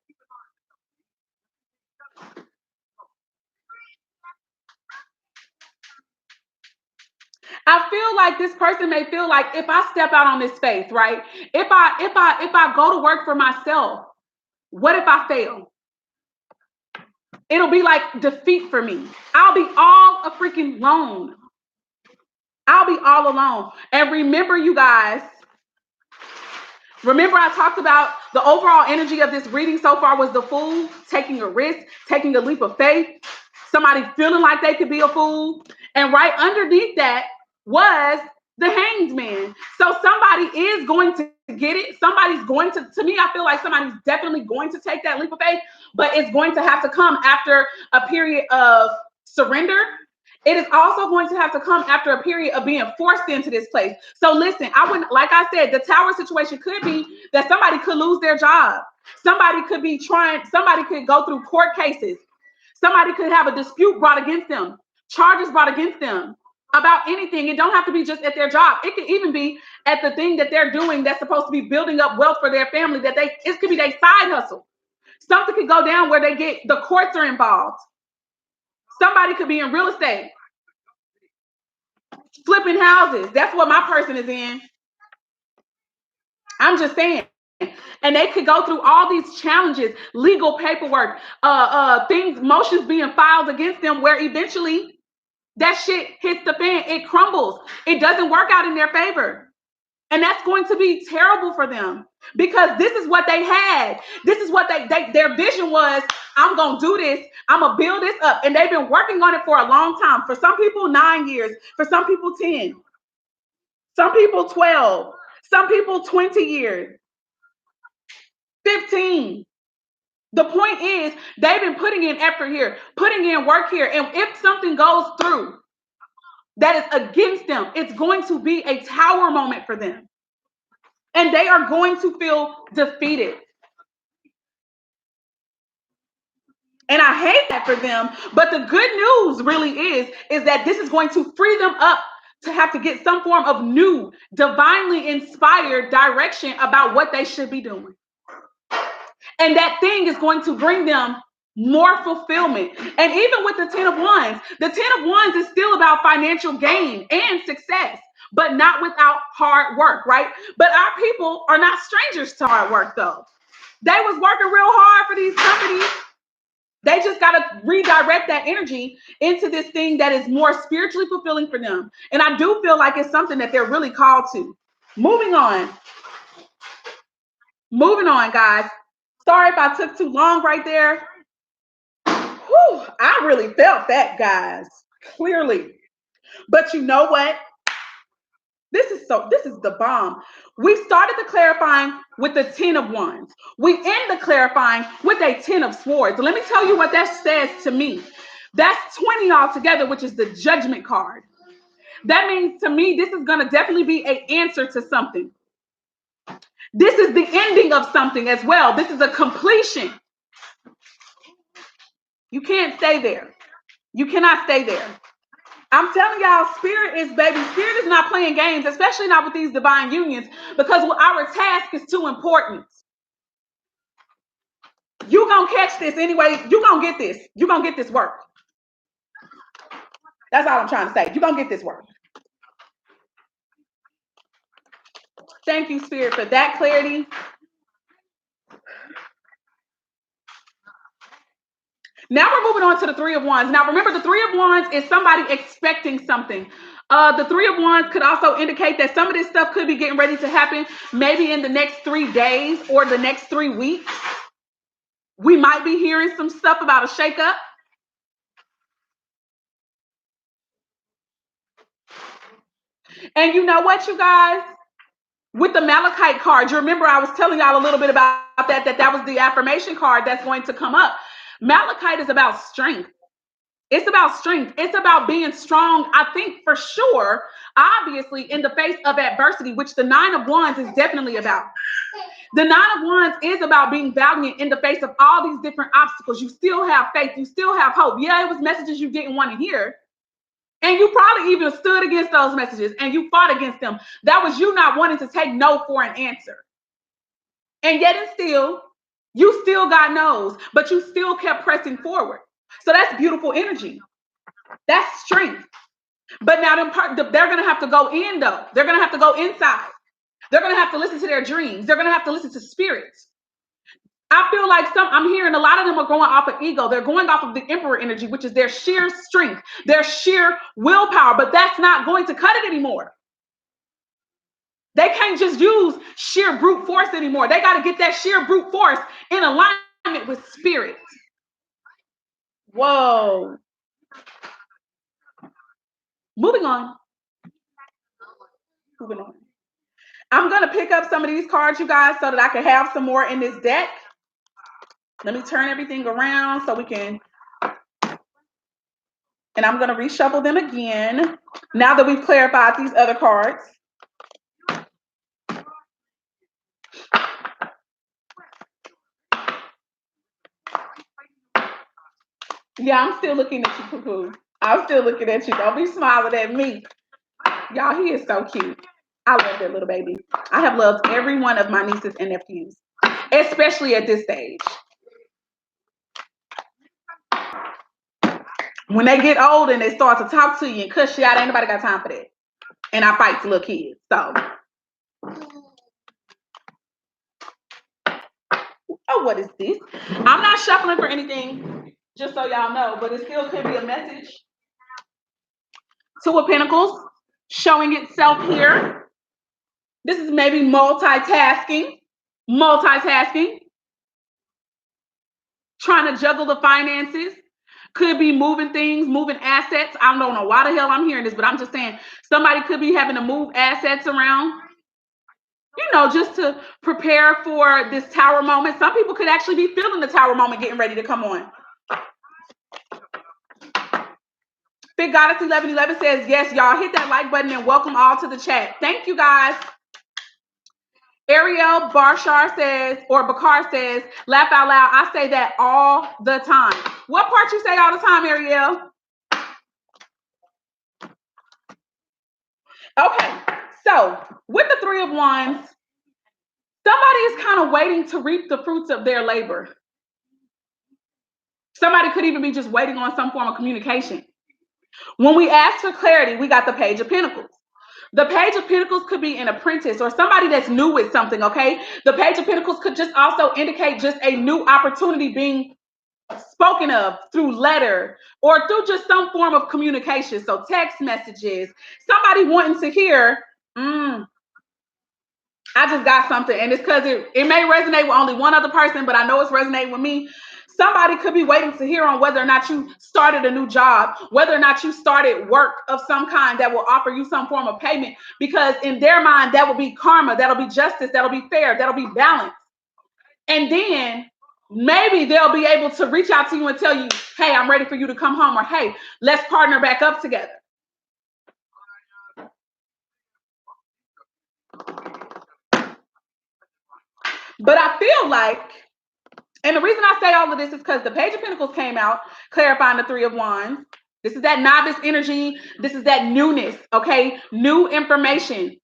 I feel like this person may feel like if I step out on this faith, right? If I go to work for myself, what if I fail? It'll be like defeat for me. I'll be all a freaking alone. I'll be all alone. And remember, you guys, remember I talked about the overall energy of this reading so far was the Fool, taking a risk, taking a leap of faith, somebody feeling like they could be a fool. And right underneath that was The Hanged Man. So somebody is going to get it. Somebody's going to me, I feel like somebody's definitely going to take that leap of faith, but it's going to have to come after a period of surrender. It is also going to have to come after a period of being forced into this place. So listen, I wouldn't, like I said, the tower situation could be that somebody could lose their job. Somebody could be somebody could go through court cases. Somebody could have a dispute brought against them, charges brought against them about anything. It don't have to be just at their job. It could even be at the thing that they're doing that's supposed to be building up wealth for their family, it could be their side hustle. Something could go down where the courts are involved. Somebody could be in real estate, flipping houses. That's what my person is in. I'm just saying. And they could go through all these challenges, legal paperwork, things, motions being filed against them, where eventually that shit hits the fan. It crumbles. It doesn't work out in their favor. And that's going to be terrible for them, because this is what they had. This is what their vision was. I'm going to do this. I'm going to build this up. And they've been working on it for a long time. For some people, 9 years. For some people, 10. Some people, 12. Some people, 20 years. 15. The point is, they've been putting in effort here, putting in work here. And if something goes through that is against them, it's going to be a tower moment for them. And they are going to feel defeated. And I hate that for them. But the good news really is that this is going to free them up to have to get some form of new, divinely inspired direction about what they should be doing. And that thing is going to bring them more fulfillment. And even with the 10 of Wands, the 10 of Wands is still about financial gain and success, but not without hard work, right? But our people are not strangers to hard work, though. They was working real hard for these companies. They just got to redirect that energy into this thing that is more spiritually fulfilling for them. And I do feel like it's something that they're really called to. Moving on, guys. Sorry if I took too long right there. Whew, I really felt that, guys, clearly. But you know what? This is the bomb. We started the clarifying with the 10 of Wands. We end the clarifying with a 10 of Swords. Let me tell you what that says to me. That's 20 altogether, which is the Judgment card. That means to me, this is going to definitely be an answer to something. This is the ending of something as well. This is a completion. You can't stay there. You cannot stay there. I'm telling y'all, spirit is not playing games, especially not with these divine unions, because our task is too important. You're going to catch this anyway. You're going to get this. You're going to get this work. That's all I'm trying to say. You're going to get this work. Thank you, Spirit, for that clarity. Now we're moving on to the 3 of Wands. Now remember, the 3 of Wands is somebody expecting something. The 3 of Wands could also indicate that some of this stuff could be getting ready to happen maybe in the next 3 days or the next 3 weeks. We might be hearing some stuff about a shakeup. And you know what, you guys? With the Malachite card, you remember I was telling y'all a little bit about that was the affirmation card that's going to come up. Malachite is about strength. It's about strength. It's about being strong, I think, for sure, obviously, in the face of adversity, which the 9 of Wands is definitely about. The 9 of Wands is about being valiant in the face of all these different obstacles. You still have faith. You still have hope. Yeah, it was messages you didn't want to hear. And you probably even stood against those messages and you fought against them. That was you not wanting to take no for an answer. And yet and still, you still got no's, but you still kept pressing forward. So that's beautiful energy. That's strength. But now they're going to have to go in, though. They're going to have to go inside. They're going to have to listen to their dreams. They're going to have to listen to spirits. I feel like I'm hearing a lot of them are going off of ego. They're going off of the Emperor energy, which is their sheer strength, their sheer willpower. But that's not going to cut it anymore. They can't just use sheer brute force anymore. They got to get that sheer brute force in alignment with spirit. Whoa. Moving on. Moving on. I'm going to pick up some of these cards, you guys, so that I can have some more in this deck. Let me turn everything around so we can, and I'm going to reshuffle them again now that we've clarified these other cards. Yeah, I'm still looking at you, Cuckoo. I'm still looking at you. Don't be smiling at me. Y'all, he is so cute. I love that little baby. I have loved every one of my nieces and nephews, especially at this stage. When they get old and they start to talk to you and cuss you out, ain't nobody got time for that. And I fight for little kids. So, oh, what is this? I'm not shuffling for anything, just so y'all know, but it still could be a message. Two of Pentacles showing itself here. This is maybe multitasking, trying to juggle the finances. Could be moving things, moving assets. I don't know why the hell I'm hearing this, but I'm just saying somebody could be having to move assets around, you know, just to prepare for this tower moment. Some people could actually be feeling the tower moment getting ready to come on. Big Goddess 1111 says, yes, y'all hit that like button and welcome all to the chat. Thank you, guys. Ariel Barshar says, or Bakar says, laugh out loud. I say that all the time. What part you say all the time, Ariel? Okay, so with the Three of Wands, somebody is kind of waiting to reap the fruits of their labor. Somebody could even be just waiting on some form of communication. When we ask for clarity, we got the Page of Pentacles. The Page of Pentacles could be an apprentice or somebody that's new with something, okay? The Page of Pentacles could just also indicate just a new opportunity being spoken of through letter or through just some form of communication. So text messages, somebody wanting to hear, I just got something. And it's because it may resonate with only one other person, but I know it's resonating with me. Somebody could be waiting to hear on whether or not you started a new job, whether or not you started work of some kind that will offer you some form of payment, because in their mind, that will be karma, that'll be justice, that'll be fair, that'll be balanced. And then maybe they'll be able to reach out to you and tell you, hey, I'm ready for you to come home, or hey, let's partner back up together. But I feel like, and the reason I say all of this is because the Page of Pentacles came out, clarifying the Three of Wands. This is that novice energy. This is that newness, okay? New information.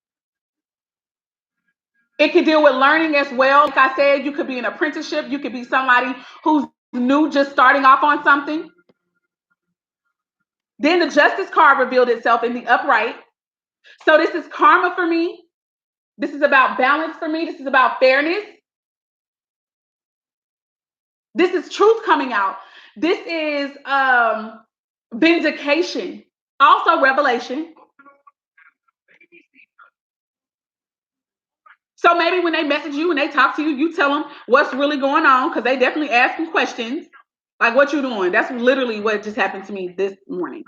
It could deal with learning as well. Like I said, you could be an apprenticeship. You could be somebody who's new, just starting off on something. Then the Justice card revealed itself in the upright. So this is karma for me. This is about balance for me. This is about fairness. This is truth coming out. This is vindication. Also revelation. So maybe when they message you and they talk to you, you tell them what's really going on, because they definitely ask some questions. Like, what you doing? That's literally what just happened to me this morning.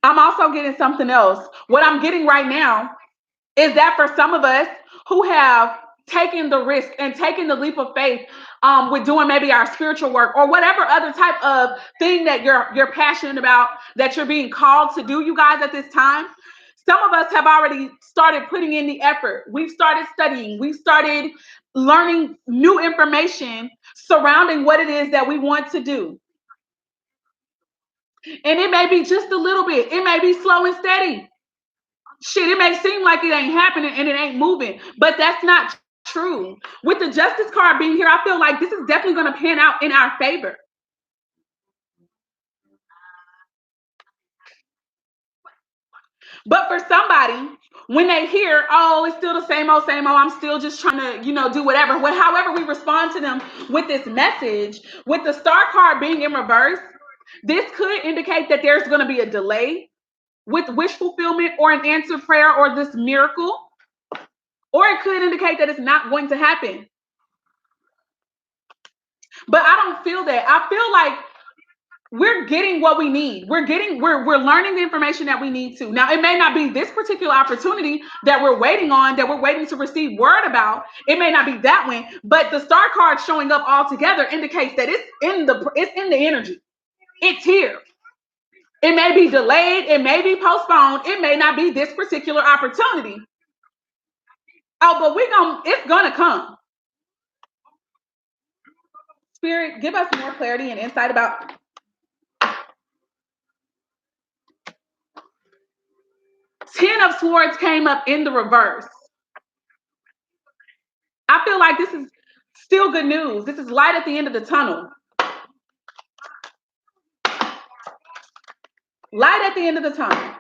I'm also getting something else. What I'm getting right now is that for some of us who have taken the risk and taken the leap of faith with doing maybe our spiritual work or whatever other type of thing that you're passionate about, that you're being called to do, you guys, at this time, some of us have already started putting in the effort. We've started studying. We've started learning new information surrounding what it is that we want to do. And it may be just a little bit. It may be slow and steady. Shit, it may seem like it ain't happening and it ain't moving, but that's not true. With the Justice card being here, I feel like this is definitely going to pan out in our favor. But for somebody, when they hear, oh, it's still the same old, I'm still just trying to, do whatever. However we respond to them with this message, with the Star card being in reverse, this could indicate that there's going to be a delay with wish fulfillment or an answered prayer or this miracle. Or it could indicate that it's not going to happen. But I don't feel that. I feel like we're getting what we need. We're learning the information that we need to. Now, it may not be this particular opportunity that we're waiting on, that we're waiting to receive word about. It may not be that one, but the star card showing up all together indicates that it's in the energy. It's here. It may be delayed, it may be postponed, it may not be this particular opportunity. Oh, but it's gonna come. Spirit, give us more clarity and insight about. Ten of Swords came up in the reverse. I feel like this is still good news. This is light at the end of the tunnel. Light at the end of the tunnel.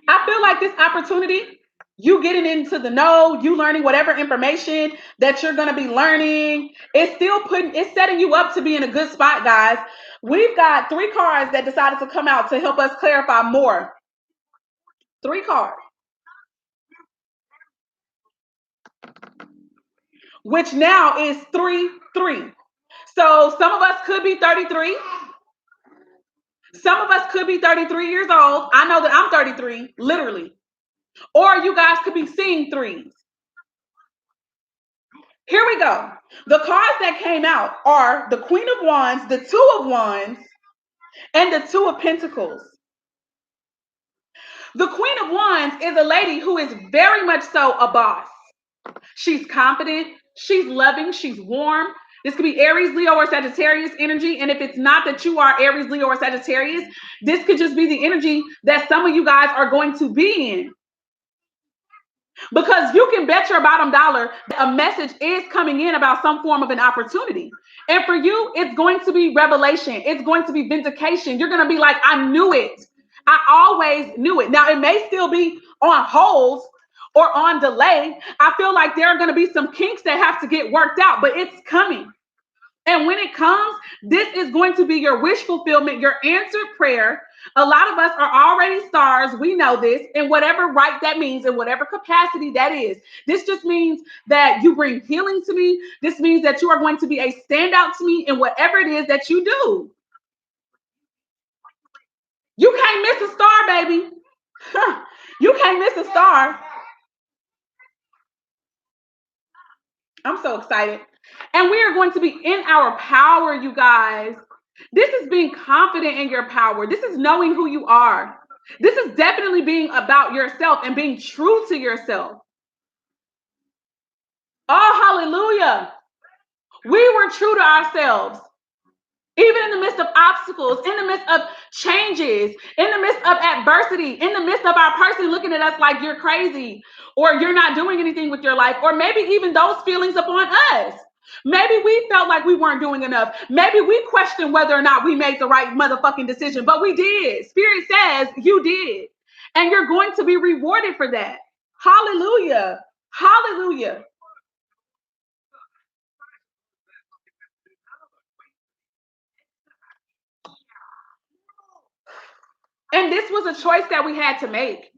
I feel like this opportunity, you getting into the know, you learning whatever information that you're going to be learning, it's setting you up to be in a good spot, guys. We've got 3 cards that decided to come out to help us clarify more. 3 cards. Which now is 3-3. So some of us could be 33. Some of us could be 33 years old. I know that I'm 33, literally. Or you guys could be seeing 3s. Here we go. The cards that came out are the Queen of Wands, the 2 of Wands, and the 2 of Pentacles. The Queen of Wands is a lady who is very much so a boss. She's confident, she's loving, she's warm. This could be Aries, Leo, or Sagittarius energy. And if it's not that you are Aries, Leo, or Sagittarius, this could just be the energy that some of you guys are going to be in. Because you can bet your bottom dollar a message is coming in about some form of an opportunity. And for you, it's going to be revelation. It's going to be vindication. You're going to be like, I knew it. I always knew it. Now, it may still be on hold or on delay. I feel like there are going to be some kinks that have to get worked out, but it's coming. And when it comes, this is going to be your wish fulfillment, your answered prayer. A lot of us are already stars. We know this, in whatever right that means, in whatever capacity that is. This just means that you bring healing to me. This means that you are going to be a standout to me in whatever it is that you do. You can't miss a star, baby. You can't miss a star. I'm so excited. And we are going to be in our power, you guys. This is being confident in your power. This is knowing who you are. This is definitely being about yourself and being true to yourself. Oh, hallelujah. We were true to ourselves. Even in the midst of obstacles, in the midst of changes, in the midst of adversity, in the midst of our person looking at us like you're crazy or you're not doing anything with your life, or maybe even those feelings upon us. Maybe we felt like we weren't doing enough. Maybe we questioned whether or not we made the right motherfucking decision, but we did. Spirit says you did. And you're going to be rewarded for that. Hallelujah. Hallelujah. And this was a choice that we had to make.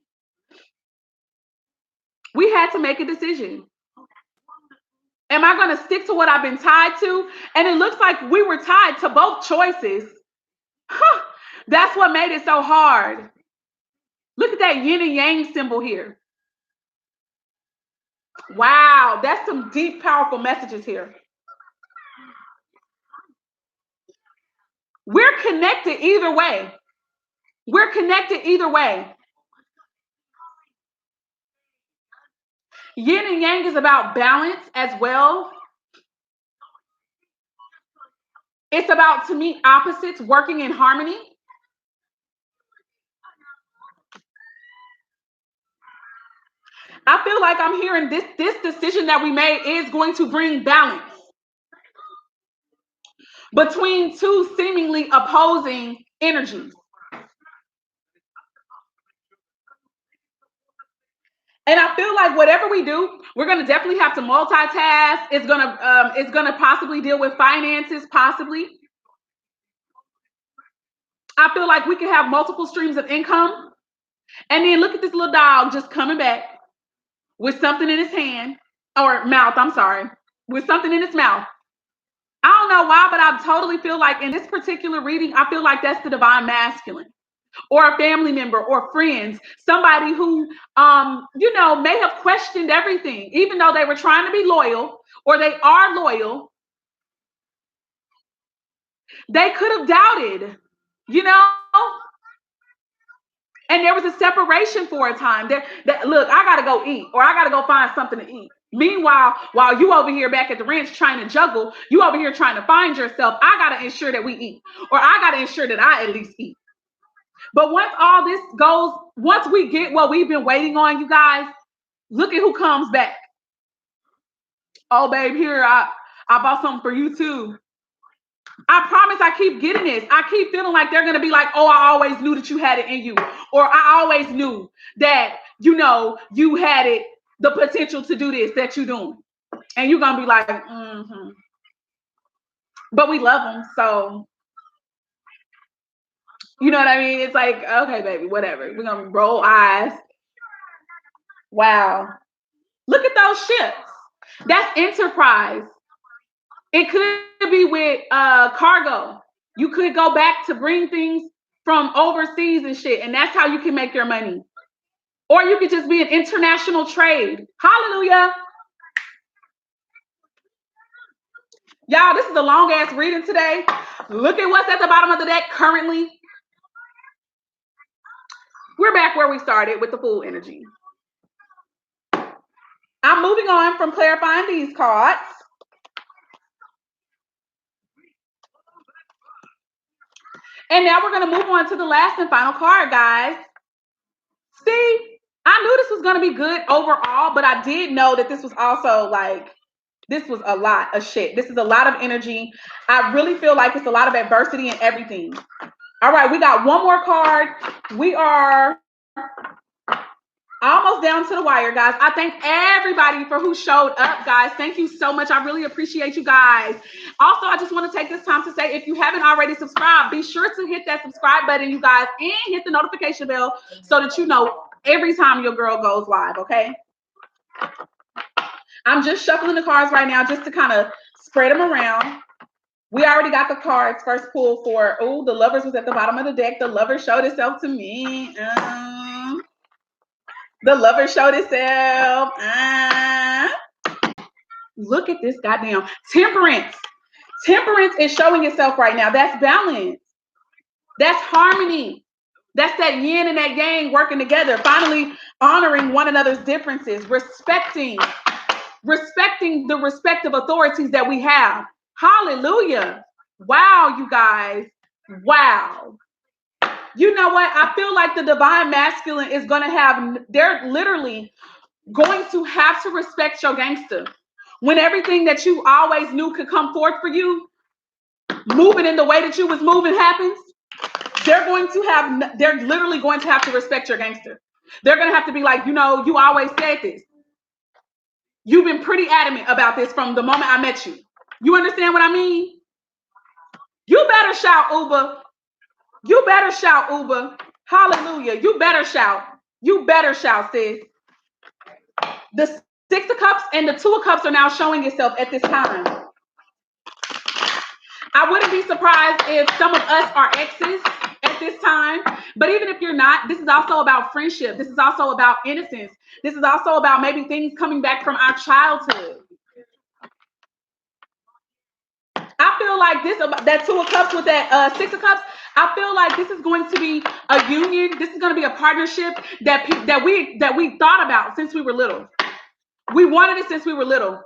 We had to make a decision. Am I going to stick to what I've been tied to? And it looks like we were tied to both choices. That's what made it so hard. Look at that yin and yang symbol here. Wow, that's some deep, powerful messages here. We're connected either way. We're connected either way. Yin and yang is about balance as well. It's about, to me, opposites working in harmony. I feel like I'm hearing this decision that we made is going to bring balance between two seemingly opposing energies. And I feel like whatever we do, we're going to definitely have to multitask. It's gonna possibly deal with finances, possibly. I feel like we can have multiple streams of income. And then look at this little dog just coming back with something in his hand or mouth. I'm sorry. with something in its mouth. I don't know why, but I totally feel like in this particular reading, I feel like that's the divine masculine, or a family member or friends, somebody who may have questioned everything, even though they were trying to be loyal, or they are loyal. They could have doubted, you know, and there was a separation for a time. That look, I gotta go eat, or I gotta go find something to eat. Meanwhile, while you over here back at the ranch trying to juggle, you over here trying to find yourself. I gotta ensure that we eat, or I gotta ensure that I at least eat. But once all this goes, once we get what we've been waiting on, you guys, look at who comes back. Oh, babe, here, I bought something for you too. I promise I keep getting this. I keep feeling like they're going to be like, oh, I always knew that you had it in you. Or I always knew that, you had it, the potential to do this that you're doing. And you're going to be like, mm-hmm. But we love them. So, you know what I mean? It's like, okay, baby, whatever. We're going to roll eyes. Wow. Look at those ships. That's Enterprise. It could be with cargo. You could go back to bring things from overseas and shit, and that's how you can make your money. Or you could just be an international trade. Hallelujah. Y'all, this is a long ass reading today. Look at what's at the bottom of the deck currently. We're back where we started with the full energy. I'm moving on from clarifying these cards. And now we're going to move on to the last and final card, guys. See, I knew this was going to be good overall, but I did know that this was also like, this was a lot of shit. This is a lot of energy. I really feel like it's a lot of adversity and everything. All right, we got one more card. We are almost down to the wire, guys. I thank everybody for who showed up, guys. Thank you so much. I really appreciate you guys. Also, I just want to take this time to say, if you haven't already subscribed, be sure to hit that subscribe button, you guys, and hit the notification bell so that you know every time your girl goes live, okay? I'm just shuffling the cards right now just to kind of spread them around. We already got the cards first pull for, oh, the Lovers was at the bottom of the deck. The Lover showed itself to me. The Lover showed itself. Look at this goddamn Temperance. Temperance is showing itself right now. That's balance. That's harmony. That's that yin and that yang working together. Finally honoring one another's differences. Respecting the respective authorities that we have. Hallelujah. Wow, you guys. Wow. You know what? I feel like the divine masculine is going to have, they're literally going to have to respect your gangster. When everything that you always knew could come forth for you, moving in the way that you was moving happens, they're literally going to have to respect your gangster. They're going to have to be like, you always said this. You've been pretty adamant about this from the moment I met you. You understand what I mean? You better shout, Uber. You better shout, Uber. Hallelujah. You better shout. You better shout, sis. The Six of Cups and the Two of Cups are now showing itself at this time. I wouldn't be surprised if some of us are exes at this time. But even if you're not, this is also about friendship. This is also about innocence. This is also about maybe things coming back from our childhood. I feel like that Two of Cups with that Six of Cups, I feel like this is going to be a union. This is going to be a partnership that we thought about since we were little. We wanted it since we were little.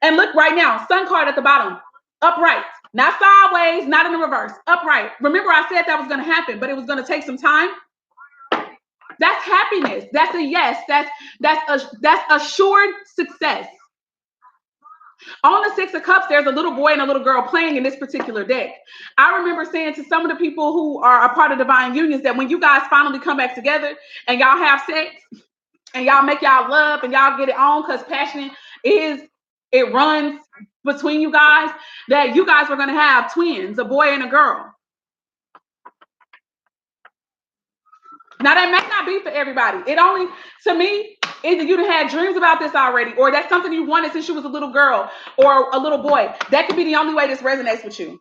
And look right now, Sun card at the bottom, upright, not sideways, not in the reverse, upright. Remember, I said that was going to happen, but it was going to take some time. That's happiness. That's a yes. That's assured success. On the Six of Cups, there's a little boy and a little girl playing in this particular deck. I remember saying to some of the people who are a part of divine unions that when you guys finally come back together and y'all have sex and y'all make y'all love and y'all get it on, because passion it runs between you guys, that you guys were going to have twins, a boy and a girl. Now that may not be for everybody. To me, Either you done had dreams about this already, or that's something you wanted since you was a little girl or a little boy. That could be the only way this resonates with you.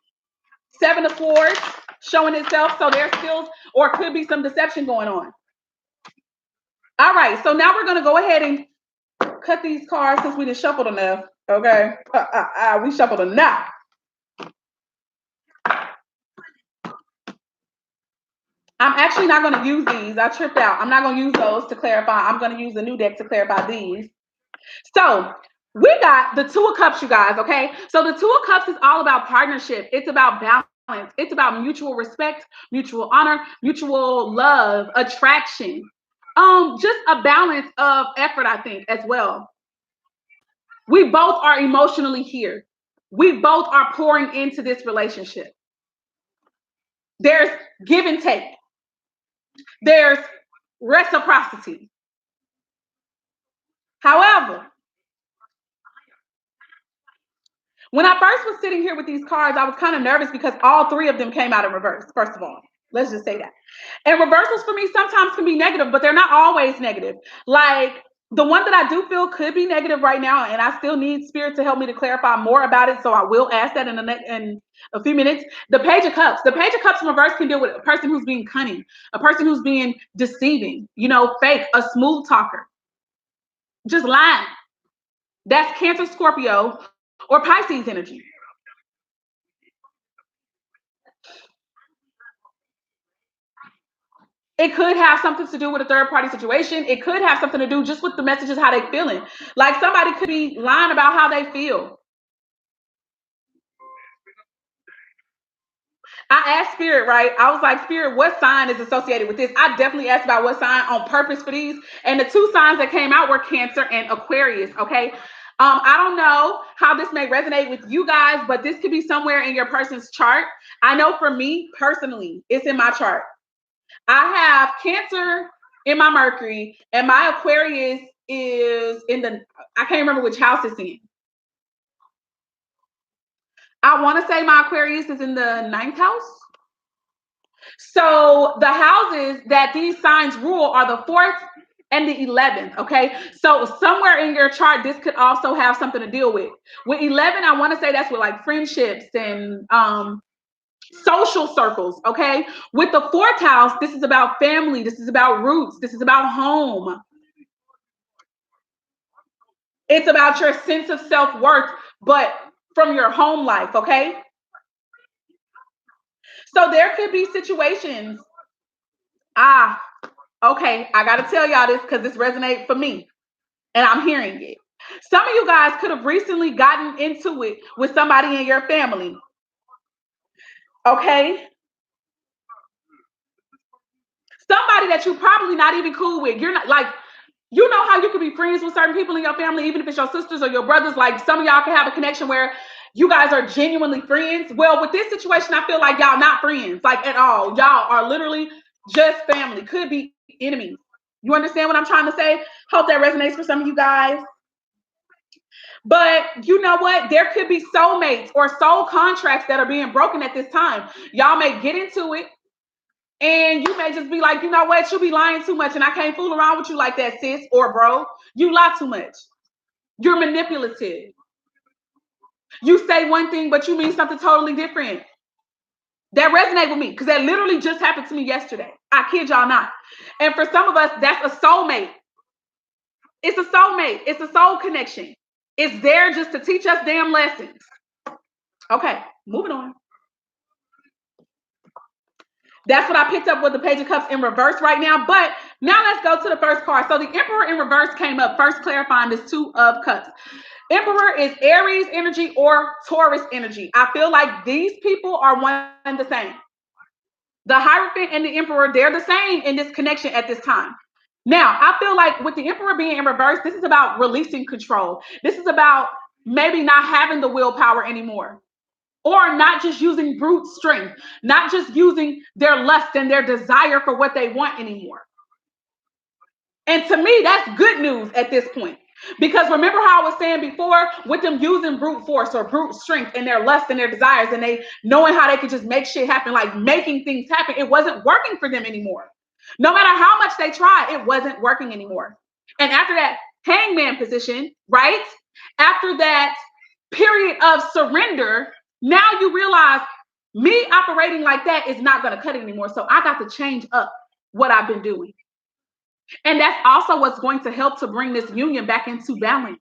7 of Swords showing itself, so there's skills, or could be some deception going on. All right, so now we're going to go ahead and cut these cards since we done shuffled enough. Okay, we shuffled enough. I'm actually not going to use these. I tripped out. I'm not going to use those to clarify. I'm going to use a new deck to clarify these. So we got the Two of Cups, you guys, okay? So the Two of Cups is all about partnership. It's about balance. It's about mutual respect, mutual honor, mutual love, attraction. Just a balance of effort, I think, as well. We both are emotionally here. We both are pouring into this relationship. There's give and take. There's reciprocity. However, when I first was sitting here with these cards, I was kind of nervous because all three of them came out in reverse, first of all. Let's just say that. And reversals for me sometimes can be negative, but they're not always negative. Like the one that I do feel could be negative right now, and I still need Spirit to help me to clarify more about it, so I will ask that in a few minutes. The Page of Cups. The Page of Cups in reverse can deal with a person who's being cunning, a person who's being deceiving, fake, a smooth talker. Just lying. That's Cancer, Scorpio, or Pisces energy. It could have something to do with a third party situation. It could have something to do just with the messages, how they feeling. Like somebody could be lying about how they feel. I asked Spirit, right? I was like, Spirit, what sign is associated with this? I definitely asked about what sign on purpose for these. And the two signs that came out were Cancer and Aquarius, okay? I don't know how this may resonate with you guys, but this could be somewhere in your person's chart. I know for me personally, it's in my chart. I have Cancer in my Mercury, and my Aquarius is I can't remember which house it's in. I want to say my Aquarius is in the 9th house. So the houses that these signs rule are the 4th and the 11th, okay? So somewhere in your chart, this could also have something to deal with. With 11, I want to say that's with like friendships and social circles, okay? With the 4th house, this is about family. This is about roots. This is about home. It's about your sense of self-worth, but from your home life, okay? So there could be situations. Okay, I got to tell y'all this because this resonates for me and I'm hearing it. Some of you guys could have recently gotten into it with somebody in your family. Okay? Somebody that you're probably not even cool with. You're not like, you know how you could be friends with certain people in your family, even if it's your sisters or your brothers. Like some of y'all can have a connection where you guys are genuinely friends. Well, with this situation, I feel like y'all not friends, like at all. Y'all are literally just family. Could be enemies. You understand what I'm trying to say? Hope that resonates for some of you guys. But you know what? There could be soulmates or soul contracts that are being broken at this time. Y'all may get into it and you may just be like, you know what? You be lying too much and I can't fool around with you like that, sis or bro. You lie too much. You're manipulative. You say one thing, but you mean something totally different. That resonates with me because that literally just happened to me yesterday. I kid y'all not. And for some of us, that's a soulmate. It's a soulmate. It's a soul connection. It's there just to teach us damn lessons. Okay, moving on. That's what I picked up with the Page of Cups in reverse right now. But now let's go to the first card. So the Emperor in reverse came up first, clarifying this Two of Cups. Emperor is Aries energy or Taurus energy. I feel like these people are one and the same. The Hierophant and the Emperor, they're the same in this connection at this time. Now, I feel like with the Emperor being in reverse, this is about releasing control. This is about maybe not having the willpower anymore. Or not just using brute strength, not just using their lust and their desire for what they want anymore. And to me, that's good news at this point. Because remember how I was saying before, with them using brute force or brute strength and their lust and their desires, and they knowing how they could just make shit happen, like making things happen, it wasn't working for them anymore. No matter how much they tried, it wasn't working anymore. And after that hangman position, right? After that period of surrender, now you realize me operating like that is not going to cut it anymore. So I got to change up what I've been doing. And that's also what's going to help to bring this union back into balance.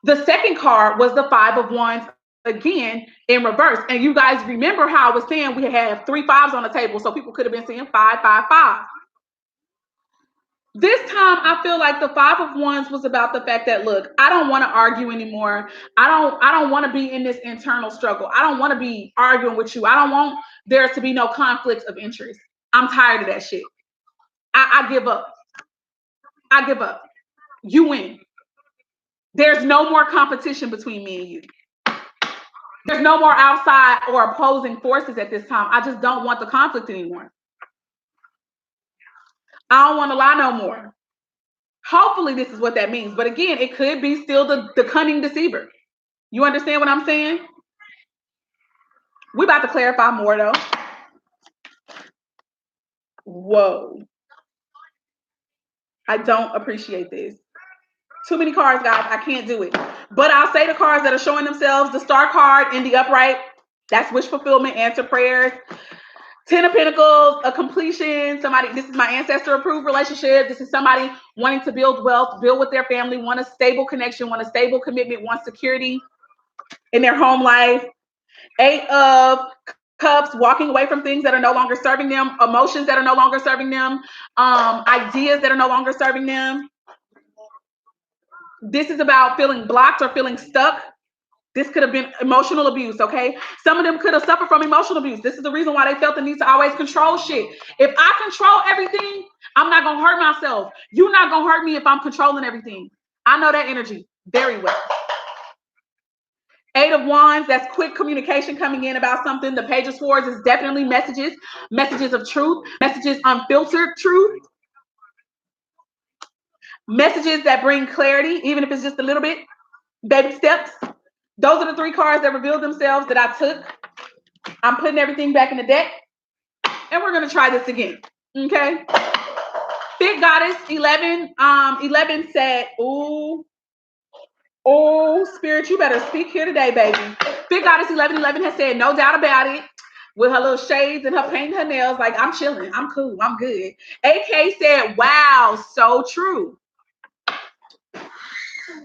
The second card was the 5 of Wands, again in reverse. And you guys remember how I was saying we have 3 5s on the table, so people could have been seeing 5 5 5. This time I feel like the 5 of Wands was about the fact that, look, I don't want to argue anymore. I don't want to be in this internal struggle. I don't want to be arguing with you. I don't want there to be no conflict of interest. I'm tired of that shit. I give up. I give up. You win. There's no more competition between me and you. There's no more outside or opposing forces at this time. I just don't want the conflict anymore. I don't want to lie no more. Hopefully this is what that means. But again, it could be still the cunning deceiver. You understand what I'm saying? We're about to clarify more though. Whoa. I don't appreciate this. Too many cards, guys. I can't do it. But I'll say the cards that are showing themselves. The Star card in the upright. That's wish fulfillment, answer prayers. 10 of Pentacles, a completion. Somebody, this is my ancestor approved relationship. This is somebody wanting to build wealth, build with their family, want a stable connection, want a stable commitment, want security in their home life. 8 of Cups, walking away from things that are no longer serving them, emotions that are no longer serving them, ideas that are no longer serving them. This is about feeling blocked or feeling stuck. This could have been emotional abuse, okay? Some of them could have suffered from emotional abuse. This is the reason why they felt the need to always control shit. If I control everything, I'm not going to hurt myself. You're not going to hurt me if I'm controlling everything. I know that energy very well. 8 of Wands, that's quick communication coming in about something. The Page of Swords is definitely messages of truth, messages unfiltered truth, messages that bring clarity, even if it's just a little bit, baby steps. Those are the 3 cards that revealed themselves that I took. I'm putting everything back in the deck, and we're going to try this again, okay? Big Goddess 11, 11 said, ooh, Spirit, you better speak here today, baby. Big Goddess 1111 has said, no doubt about it, with her little shades and her painting her nails, like, I'm chilling, I'm cool, I'm good. AK said, wow, so true.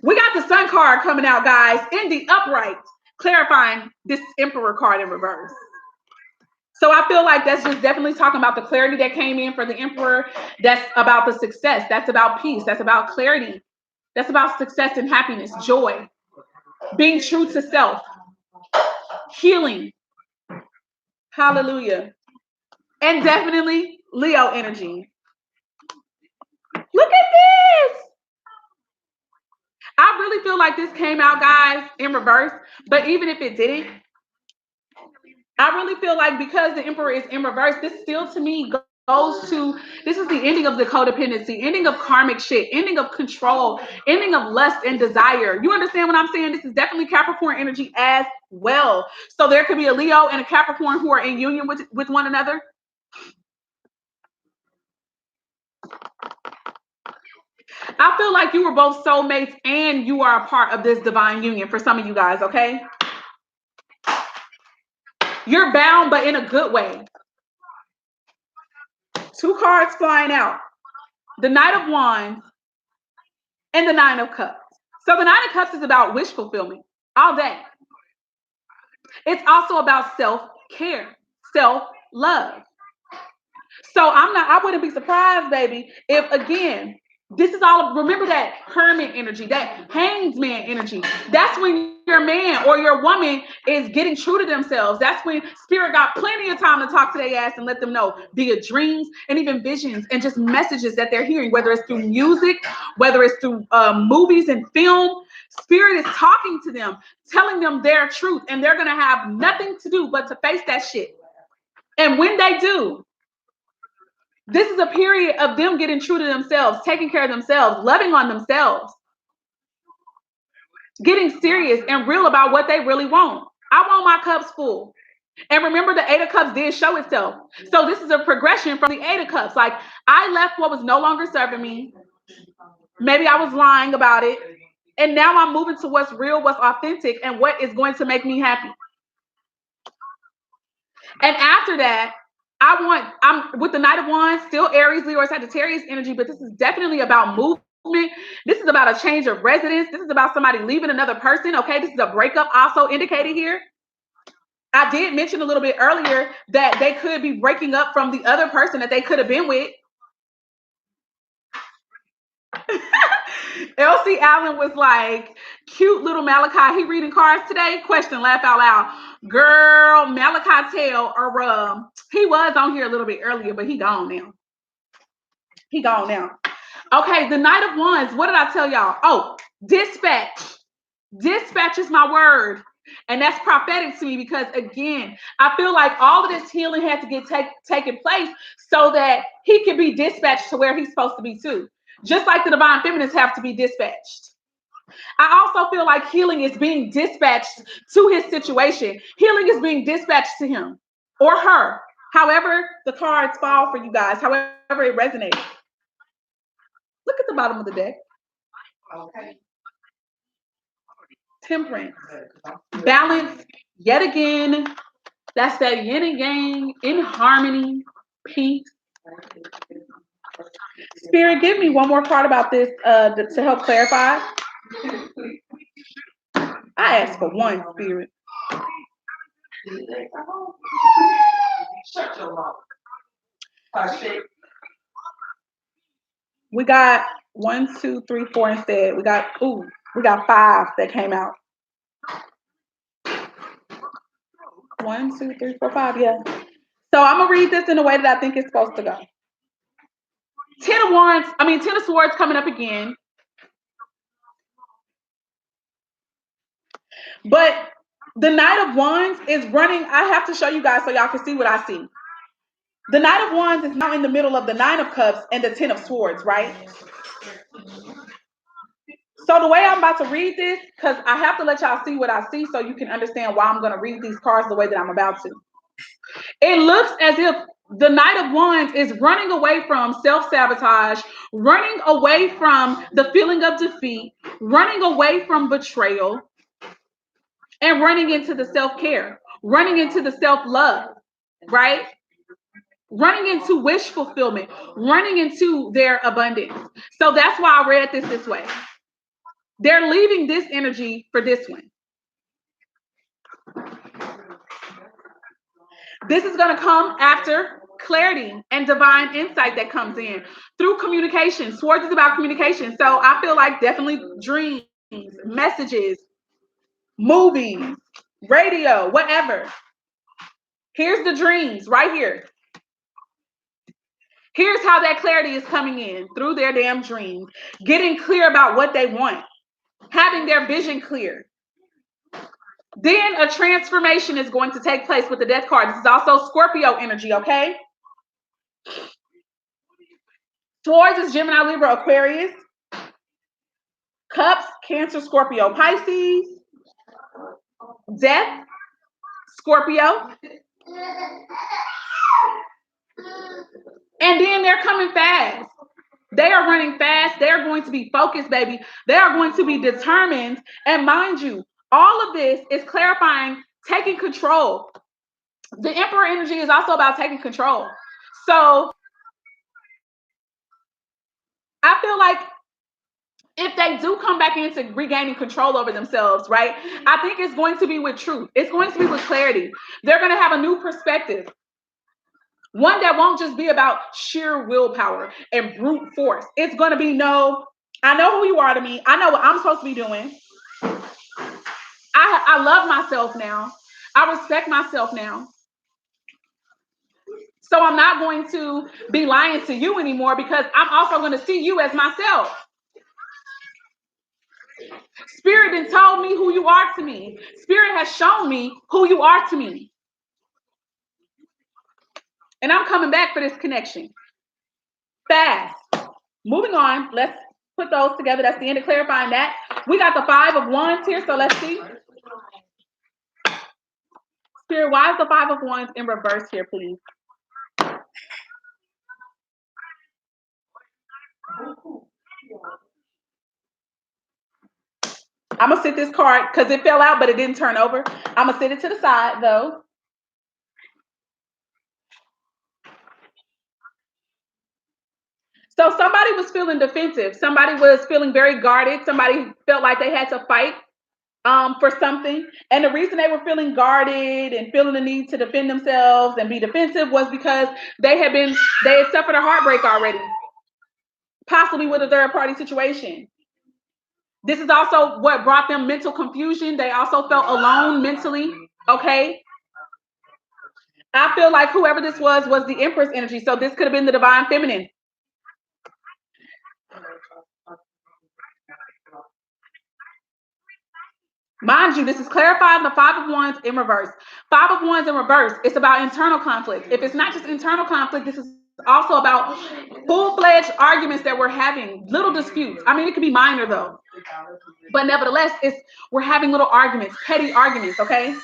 We got the Sun card coming out, guys, in the upright, clarifying this Emperor card in reverse. So I feel like that's just definitely talking about the clarity that came in for the Emperor. That's about the success. That's about peace. That's about clarity. That's about success and happiness, joy, being true to self, healing. Hallelujah. And definitely Leo energy. Look at this. I really feel like this came out, guys, in reverse. But even if it didn't, I really feel like because the Emperor is in reverse, this still to me goes to, this is the ending of the codependency, ending of karmic shit, ending of control, ending of lust and desire. You understand what I'm saying? This is definitely Capricorn energy as well. So there could be a Leo and a Capricorn who are in union with one another. I feel like you were both soulmates and you are a part of this divine union for some of you guys, okay? You're bound, but in a good way. 2 cards flying out. The Knight of Wands and the 9 of Cups. So the 9 of Cups is about wish fulfillment all day. It's also about self-care, self-love. So I wouldn't be surprised, baby, if again, this is all, remember that hermit energy, that hangsman energy. That's when your man or your woman is getting true to themselves. That's when Spirit got plenty of time to talk to their ass and let them know via dreams and even visions and just messages that they're hearing, whether it's through music, whether it's through movies and film. Spirit is talking to them, telling them their truth, and they're going to have nothing to do but to face that shit. And when they do, this is a period of them getting true to themselves, taking care of themselves, loving on themselves, getting serious and real about what they really want. I want my cups full. And remember, the Eight of Cups did show itself. So this is a progression from the Eight of Cups. Like, I left what was no longer serving me. Maybe I was lying about it. And now I'm moving to what's real, what's authentic, and what is going to make me happy. And after that, I'm with the Knight of Wands, still Aries, Leo, or Sagittarius energy, but this is definitely about movement. This is about a change of residence. This is about somebody leaving another person. Okay, this is a breakup also indicated here. I did mention a little bit earlier that they could be breaking up from the other person that they could have been with. Elsie Allen was like, cute little Malachi. He reading cards today? Question, laugh out loud. Girl, Malachi Tell, or he was on here a little bit earlier, but he gone now. He gone now. Okay, the Knight of Wands. What did I tell y'all? Oh, dispatch. Dispatch is my word. And that's prophetic to me because, again, I feel like all of this healing had to get taken place so that he can be dispatched to where he's supposed to be too. Just like the divine feminines have to be dispatched. I also feel like healing is being dispatched to his situation. Healing is being dispatched to him or her. However the cards fall for you guys, however it resonates. Look at the bottom of the deck. Okay. Temperance. Balance. Yet again. That's that yin and yang, in harmony, peace. Spirit, give me one more part about this to help clarify. I asked for one, Spirit. Shut your mouth. We got 1, 2, 3, 4 instead. We got 5 that came out. 1, 2, 3, 4, 5. Yeah. So I'm gonna read this in the way that I think it's supposed to go. Ten of Swords coming up again. But the Knight of Wands is running. I have to show you guys so y'all can see what I see. The Knight of Wands is now in the middle of the Nine of Cups and the Ten of Swords, right? So the way I'm about to read this, because I have to let y'all see what I see so you can understand why I'm going to read these cards the way that I'm about to. It looks as if the Knight of Wands is running away from self-sabotage, running away from the feeling of defeat, running away from betrayal, and running into the self-care, running into the self-love, right? Running into wish fulfillment, running into their abundance. So that's why I read this way. They're leaving this energy for this one. This is going to come after clarity and divine insight that comes in through communication. Swords is about communication. So I feel like definitely dreams, messages, movies, radio, whatever. Here's the dreams right here. Here's how that clarity is coming in through their damn dreams, getting clear about what they want, having their vision clear. Then a transformation is going to take place with the death card. This is also Scorpio energy, okay? Swords is Gemini, Libra, Aquarius. Cups, Cancer, Scorpio, Pisces. Death, Scorpio. And then they're coming fast. They are running fast. They're going to be focused, baby. They are going to be determined. And mind you, all of this is clarifying, taking control. The Emperor energy is also about taking control. So I feel like if they do come back into regaining control over themselves, right? I think it's going to be with truth. It's going to be with clarity. They're going to have a new perspective. One that won't just be about sheer willpower and brute force. It's going to be, no, I know who you are to me. I know what I'm supposed to be doing. I love myself now. I respect myself now. So I'm not going to be lying to you anymore because I'm also going to see you as myself. Spirit has told me who you are to me. Spirit has shown me who you are to me. And I'm coming back for this connection. Fast. Moving on. Let's put those together. That's the end of clarifying that. We got the 5 of Wands here, so let's see. Spirit, why is the Five of Wands in reverse here, please? I'm going to sit this card because it fell out, but it didn't turn over. I'm going to sit it to the side, though. So somebody was feeling defensive. Somebody was feeling very guarded. Somebody felt like they had to fight for something. And the reason they were feeling guarded and feeling the need to defend themselves and be defensive was because they had suffered a heartbreak already, possibly with a third party situation. This is also what brought them mental confusion. They also felt alone mentally. Okay. I feel like whoever this was the Empress energy. So this could have been the divine feminine. Mind you, this is clarifying the Five of Wands in reverse. Five of Wands in reverse, it's about internal conflict. If it's not just internal conflict, this is also about full-fledged arguments that we're having, little disputes. I mean, it could be minor though. But nevertheless, we're having little arguments, petty arguments, okay?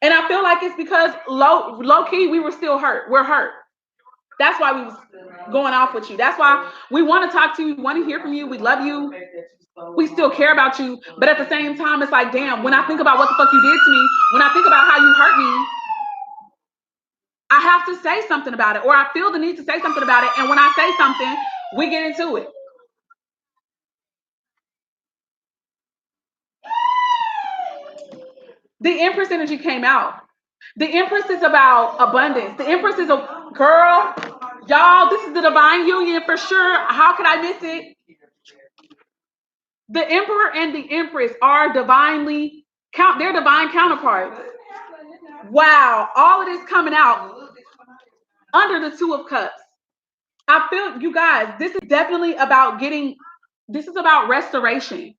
And I feel like it's because low-key, we were still hurt. We're hurt. That's why we was going off with you. That's why we want to talk to you, we want to hear from you. We love you. We still care about you. But at the same time, it's like, damn, when I think about what the fuck you did to me, when I think about how you hurt me, I have to say something about it, or I feel the need to say something about it. And when I say something, we get into it. The Empress energy came out. The Empress is about abundance. The Empress is a girl. Y'all, this is the divine union for sure. How could I miss it? The Emperor and the Empress are they're divine counterparts. Wow, all of this coming out under the Two of Cups. I feel, you guys, this is definitely about this is about restoration,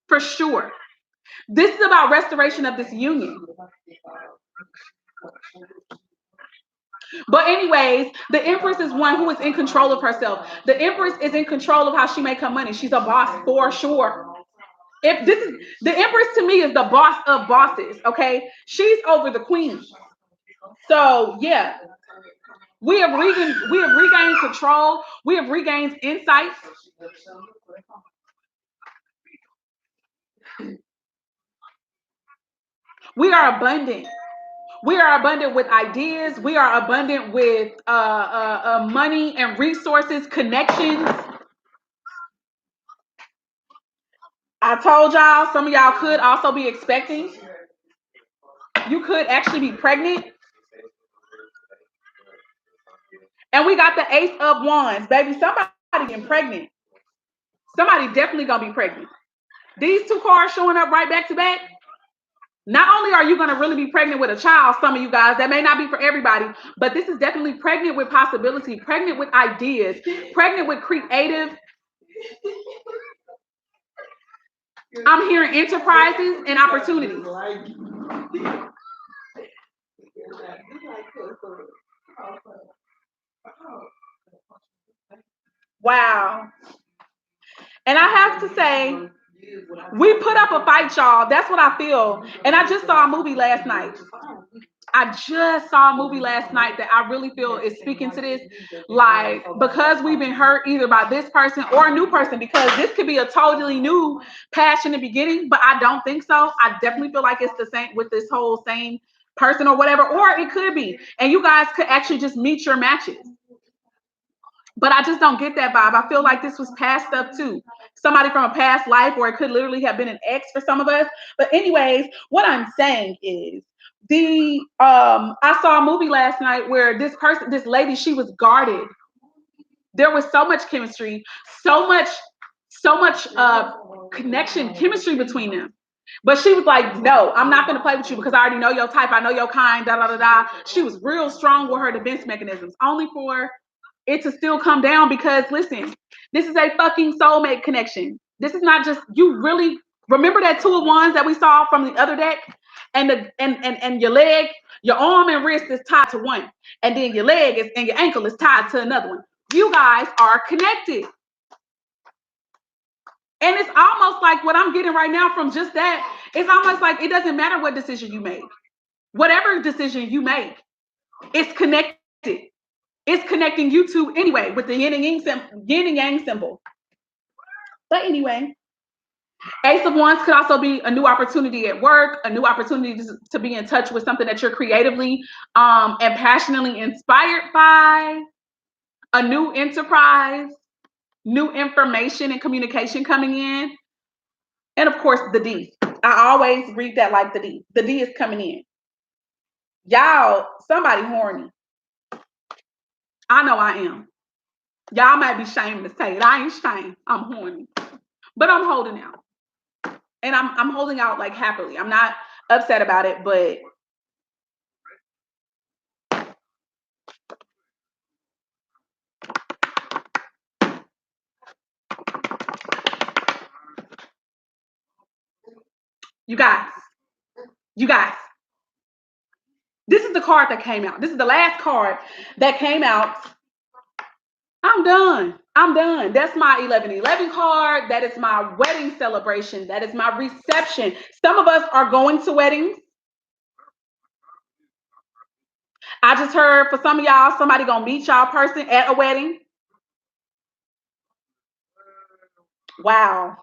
for sure. This is about restoration of this union. But anyways, the Empress is one who is in control of herself. The Empress is in control of how she makes her money. She's a boss for sure. The Empress to me is the boss of bosses, okay? She's over the queen. So yeah, we have regained control. We have regained insights. We are abundant. We are abundant with ideas. We are abundant with money and resources, connections. I told y'all, some of y'all could also be expecting. You could actually be pregnant. And we got the Ace of Wands, baby. Somebody getting pregnant. Somebody definitely gonna be pregnant. These two cards showing up right back to back. Not only are you going to really be pregnant with a child, some of you guys, that may not be for everybody, but this is definitely pregnant with possibility, pregnant with ideas, pregnant with creative. I'm hearing enterprises and opportunities. Wow. And I have to say, we put up a fight, y'all. That's what I feel. And I just saw a movie last night. That I really feel is speaking to this. Like, because we've been hurt either by this person or a new person, because this could be a totally new passion in the beginning, but I don't think so. I definitely feel like it's the same with this whole same person or whatever, or it could be. And you guys could actually just meet your matches. But I just don't get that vibe. I feel like this was past stuff too. Somebody from a past life, or it could literally have been an ex for some of us. But anyways, what I'm saying is I saw a movie last night where this lady, she was guarded. There was so much chemistry, so much connection, chemistry between them. But she was like, no, I'm not going to play with you because I already know your type. I know your kind, da, da, da, da. She was real strong with her defense mechanisms, only for it to still come down because, listen, this is a fucking soulmate connection. This is not just, you really, remember that Two of Wands that we saw from the other deck? And your leg, your arm and wrist is tied to one. And then your leg and your ankle is tied to another one. You guys are connected. And it's almost like what I'm getting right now from just that It's almost like it doesn't matter what decision you make. Whatever decision you make, it's connected. It's connecting you two anyway with the yin and yang symbol. But anyway, Ace of Wands could also be a new opportunity at work, a new opportunity to be in touch with something that you're creatively and passionately inspired by, a new enterprise, new information and communication coming in, and of course, the D. I always read that like the D. The D is coming in. Y'all, somebody horny. I know I am. Y'all might be ashamed to say it. I ain't ashamed. I'm horny. But I'm holding out. And I'm holding out like happily. I'm not upset about it, but you guys, this is the card that came out. This is the last card that came out. I'm done. That's my 1111 card. That is my wedding celebration. That is my reception. Some of us are going to weddings. I just heard for some of y'all, somebody gonna meet y'all person at a wedding. Wow.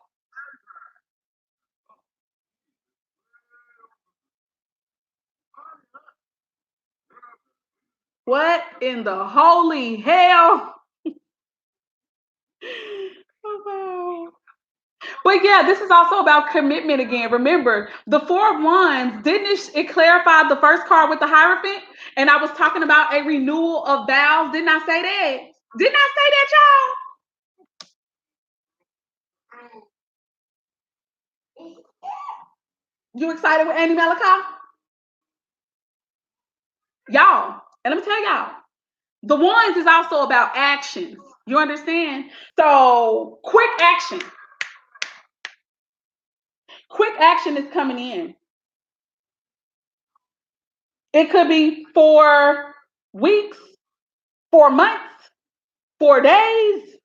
What in the holy hell? Oh, wow. But yeah, this is also about commitment again. Remember, the Four of Wands, didn't it clarify the first card with the Hierophant? And I was talking about a renewal of vows. Didn't I say that? Didn't I say that, y'all? You excited with Andy Malachi? Y'all, and let me tell y'all, the Wands is also about actions. You understand? So quick action. Quick action is coming in. It could be 4 weeks, 4 months, 4 days.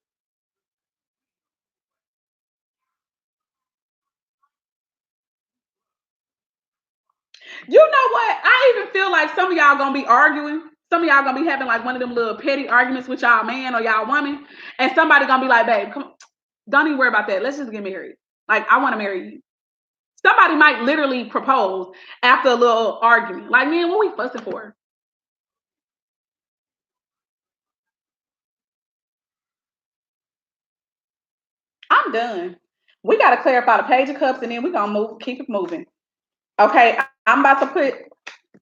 You know what? I even feel like some of y'all gonna be arguing. Some of y'all gonna be having like one of them little petty arguments with y'all man or y'all woman, and somebody gonna be like, "Babe, come on, don't even worry about that. Let's just get married. Like, I want to marry you." Somebody might literally propose after a little argument. Like, man, what we fussing for? I'm done. We got to clarify the Page of Cups, and then we're gonna keep it moving. Okay, I'm about to put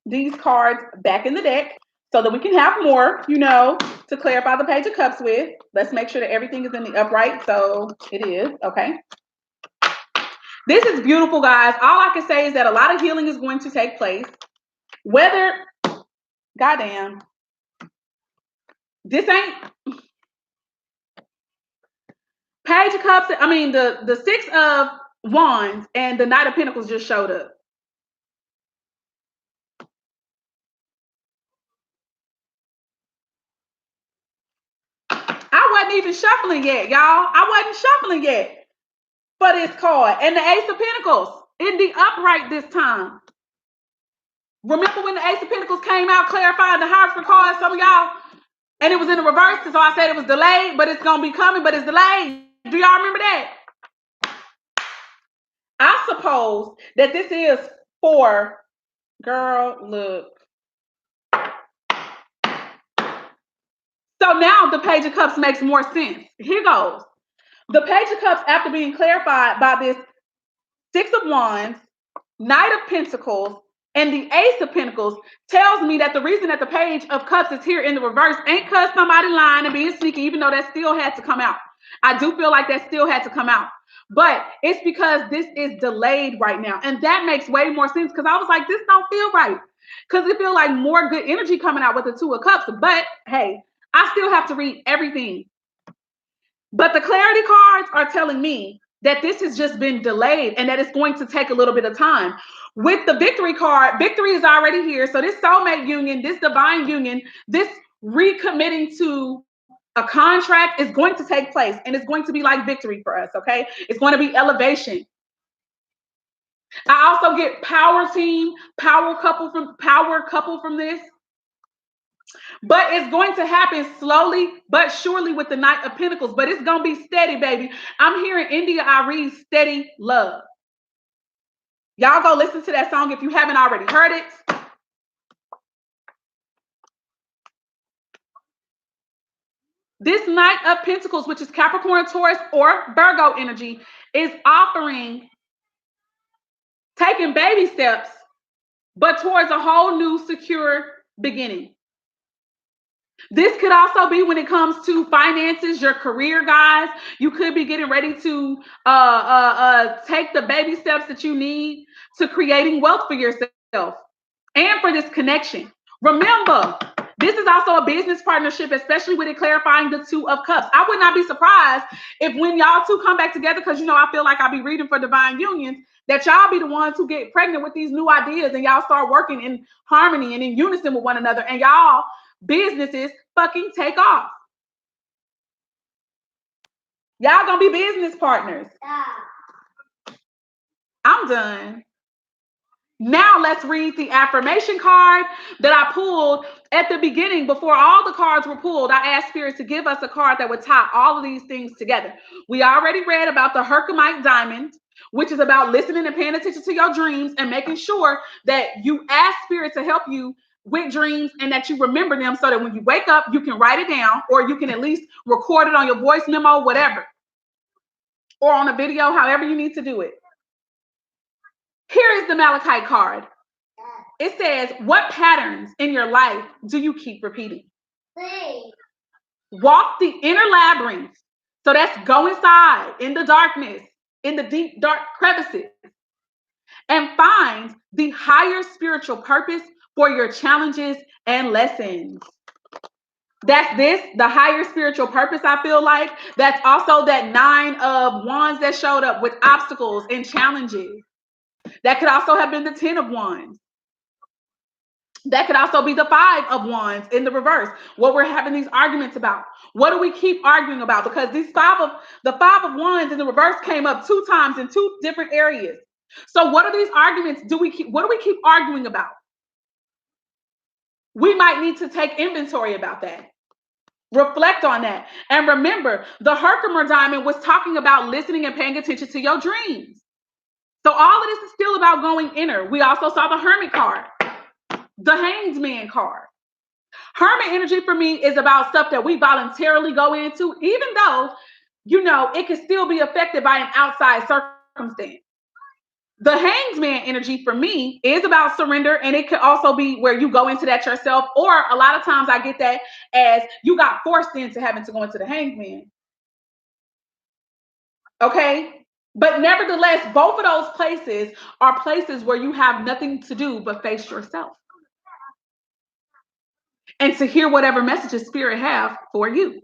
these cards back in the deck so that we can have more, to clarify the Page of Cups with. Let's make sure that everything is in the upright. So it is. Okay. This is beautiful, guys. All I can say is that a lot of healing is going to take place. Whether, goddamn, this ain't Page of Cups. I mean, the Six of Wands and the Knight of Pentacles just showed up. I wasn't even shuffling yet, y'all. I wasn't shuffling yet for this card. And the Ace of Pentacles in the upright this time. Remember when the Ace of Pentacles came out clarifying the Hierophant card, some of y'all, and it was in the reverse, so I said it was delayed, but it's going to be coming, but it's delayed. Do y'all remember that? I suppose that this is for, girl, look. So now the Page of Cups makes more sense. Here goes. The Page of Cups, after being clarified by this Six of Wands, Knight of Pentacles, and the Ace of Pentacles, tells me that the reason that the Page of Cups is here in the reverse ain't because somebody lying and being sneaky, even though that still had to come out. I do feel like that still had to come out. But it's because this is delayed right now. And that makes way more sense because I was like, this don't feel right. Because it feels like more good energy coming out with the Two of Cups. But hey, I still have to read everything. But the clarity cards are telling me that this has just been delayed and that it's going to take a little bit of time. With the Victory card, victory is already here. So this soulmate union, this divine union, this recommitting to a contract is going to take place, and it's going to be like victory for us, okay? It's going to be elevation. I also get power team, power couple from this. But it's going to happen slowly but surely with the Knight of Pentacles. But it's going to be steady, baby. I'm hearing India Arie, Steady Love. Y'all go listen to that song if you haven't already heard it. This Knight of Pentacles, which is Capricorn, Taurus, or Virgo energy, is offering taking baby steps, but towards a whole new secure beginning. This could also be when it comes to finances, your career, guys. You could be getting ready to take the baby steps that you need to creating wealth for yourself and for this connection. Remember, this is also a business partnership, especially with it clarifying the Two of Cups. I would not be surprised if when y'all two come back together, because you know I feel like I'll be reading for divine unions, that y'all be the ones who get pregnant with these new ideas and y'all start working in harmony and in unison with one another, and y'all businesses fucking take off. Y'all gonna be business partners. I'm done. Now let's read the affirmation card that I pulled at the beginning. Before all the cards were pulled, I asked Spirit to give us a card that would tie all of these things together. We already read about the Herkimer diamond, which is about listening and paying attention to your dreams and making sure that you ask Spirit to help you with dreams and that you remember them so that when you wake up, you can write it down, or you can at least record it on your voice memo, whatever, or on a video, however you need to do it. Here is the Malachite card. It says, what patterns in your life do you keep repeating? Walk the inner labyrinth. So that's go inside in the darkness, in the deep, dark crevices, and find the higher spiritual purpose for your challenges and lessons. That's this, the higher spiritual purpose, I feel like. That's also that 9 of Wands that showed up with obstacles and challenges. That could also have been the 10 of Wands. That could also be the 5 of Wands in the reverse. What we're having these arguments about. What do we keep arguing about? Because the 5 of Wands in the reverse came up 2 times in 2 different areas. So what are these arguments? What do we keep arguing about? We might need to take inventory about that. Reflect on that. And remember, the Herkimer diamond was talking about listening and paying attention to your dreams. So all of this is still about going inner. We also saw the Hermit card, the Hanged Man card. Hermit energy for me is about stuff that we voluntarily go into, even though, you know, it can still be affected by an outside circumstance. The Hanged Man energy for me is about surrender, and it could also be where you go into that yourself, or a lot of times I get that as you got forced into having to go into the Hanged Man. Okay? But nevertheless, both of those places are places where you have nothing to do but face yourself and to hear whatever messages Spirit have for you.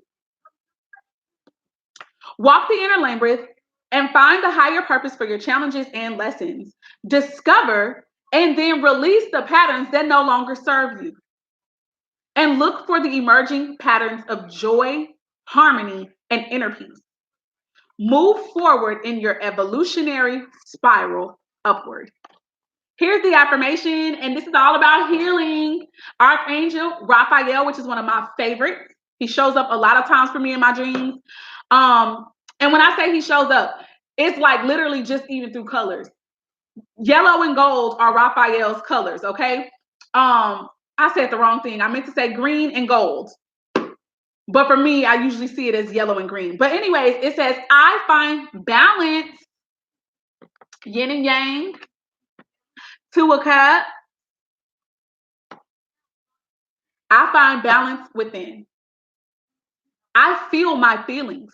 Walk the inner labyrinth and find the higher purpose for your challenges and lessons. Discover and then release the patterns that no longer serve you. And look for the emerging patterns of joy, harmony, and inner peace. Move forward in your evolutionary spiral upward. Here's the affirmation, and this is all about healing. Archangel Raphael, which is one of my favorites. He shows up a lot of times for me in my dreams. And when I say he shows up, it's like literally just even through colors. Yellow and gold are Raphael's colors, okay? I said the wrong thing. I meant to say green and gold. But for me, I usually see it as yellow and green. But anyways, it says, I find balance, yin and yang, 2 of Cups. I find balance within. I feel my feelings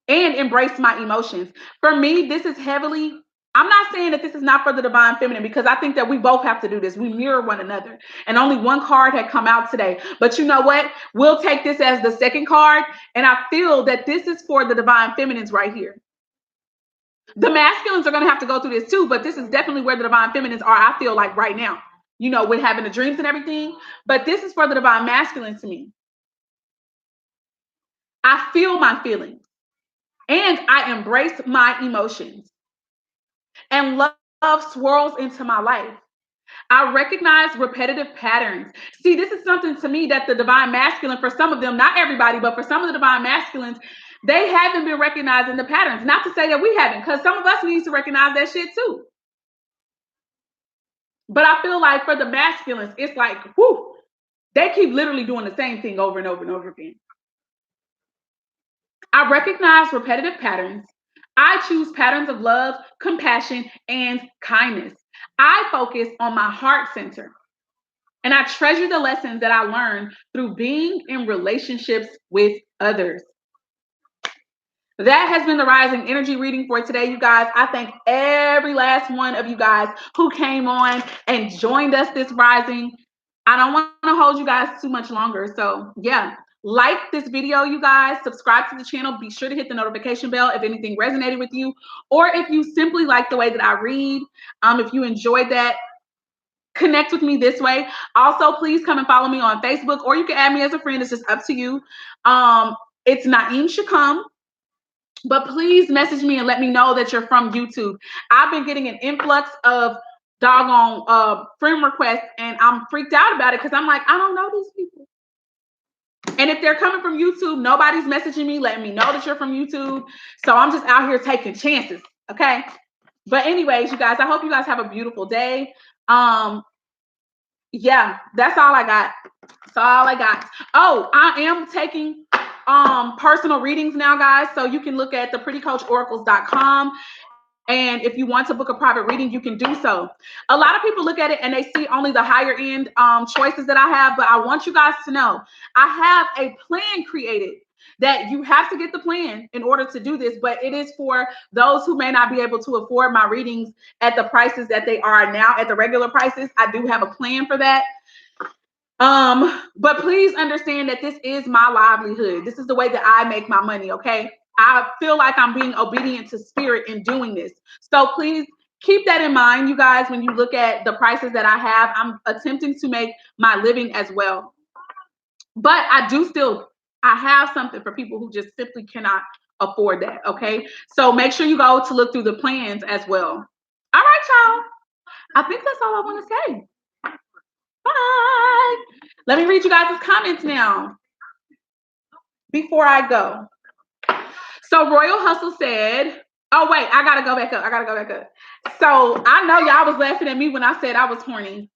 and embrace my emotions. For me, this is heavily, I'm not saying that this is not for the divine feminine, because I think that we both have to do this. We mirror one another. And only one card had come out today. But you know what? We'll take this as the second card. And I feel that this is for the divine feminines right here. The masculines are going to have to go through this too, but this is definitely where the divine feminines are, I feel like right now, you know, with having the dreams and everything. But this is for the divine masculine to me. I feel my feelings and I embrace my emotions and love swirls into my life. I recognize repetitive patterns. See, this is something to me that the divine masculine, for some of them, not everybody, but for some of the divine masculines, they haven't been recognizing the patterns. Not to say that we haven't, because some of us need to recognize that shit too. But I feel like for the masculines, it's like, whoo, they keep literally doing the same thing over and over and over again. I recognize repetitive patterns. I choose patterns of love, compassion, and kindness. I focus on my heart center. And I treasure the lessons that I learned through being in relationships with others. That has been the Rising Energy reading for today, you guys. I thank every last one of you guys who came on and joined us this Rising. I don't want to hold you guys too much longer. So, yeah, like this video, you guys. Subscribe to the channel. Be sure to hit the notification bell if anything resonated with you, or if you simply like the way that I read. If you enjoyed that, connect with me this way. Also, please come and follow me on Facebook, or you can add me as a friend. It's just up to you. It's Naeem Shakam. But please message me and let me know that you're from YouTube. I've been getting an influx of doggone friend requests, and I'm freaked out about it because I'm like, I don't know these people. And if they're coming from YouTube, nobody's messaging me, letting me know that you're from YouTube. So I'm just out here taking chances. Okay. But anyways, you guys, I hope you guys have a beautiful day. Yeah, that's all I got. That's all I got. Oh, I am taking personal readings now, guys. So you can look at theprettycoachoracles.com. And if you want to book a private reading, you can do so. A lot of people look at it and they see only the higher end choices that I have. But I want you guys to know I have a plan created that you have to get the plan in order to do this. But it is for those who may not be able to afford my readings at the prices that they are now, at the regular prices. I do have a plan for that. But please understand that this is my livelihood. This is the way that I make my money, okay? I feel like I'm being obedient to spirit in doing this. So please keep that in mind, you guys, when you look at the prices that I have. I'm attempting to make my living as well. But I have something for people who just simply cannot afford that, okay? So make sure you go to look through the plans as well. All right, y'all. I think that's all I want to say. Bye. Let me read you guys' comments now before I go. So Royal Hustle said, oh, wait, I got to go back up. So I know y'all was laughing at me when I said I was horny.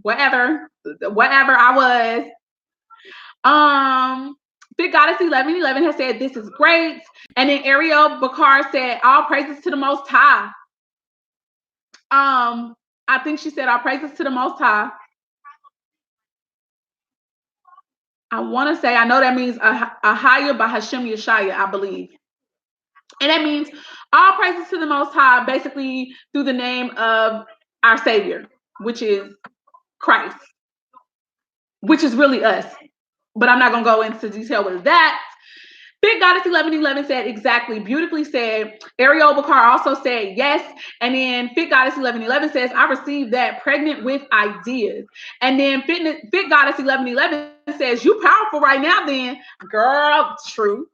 Whatever I was. Big Goddess 1111 has said, this is great. And then Ariel Bakar said, all praises to the Most High. I think she said, all praises to the Most High. I want to say, I know that means Ahaya Bahashem Yeshaya, I believe. And that means all praises to the Most High, basically through the name of our Savior, which is Christ, which is really us. But I'm not going to go into detail with that. Big Goddess 1111 said, exactly, beautifully said. Ariel Bakar also said, yes. And then Fit Goddess 1111 says, I received that, pregnant with ideas. And then Fit Goddess 1111 says, you powerful right now then. Girl, true.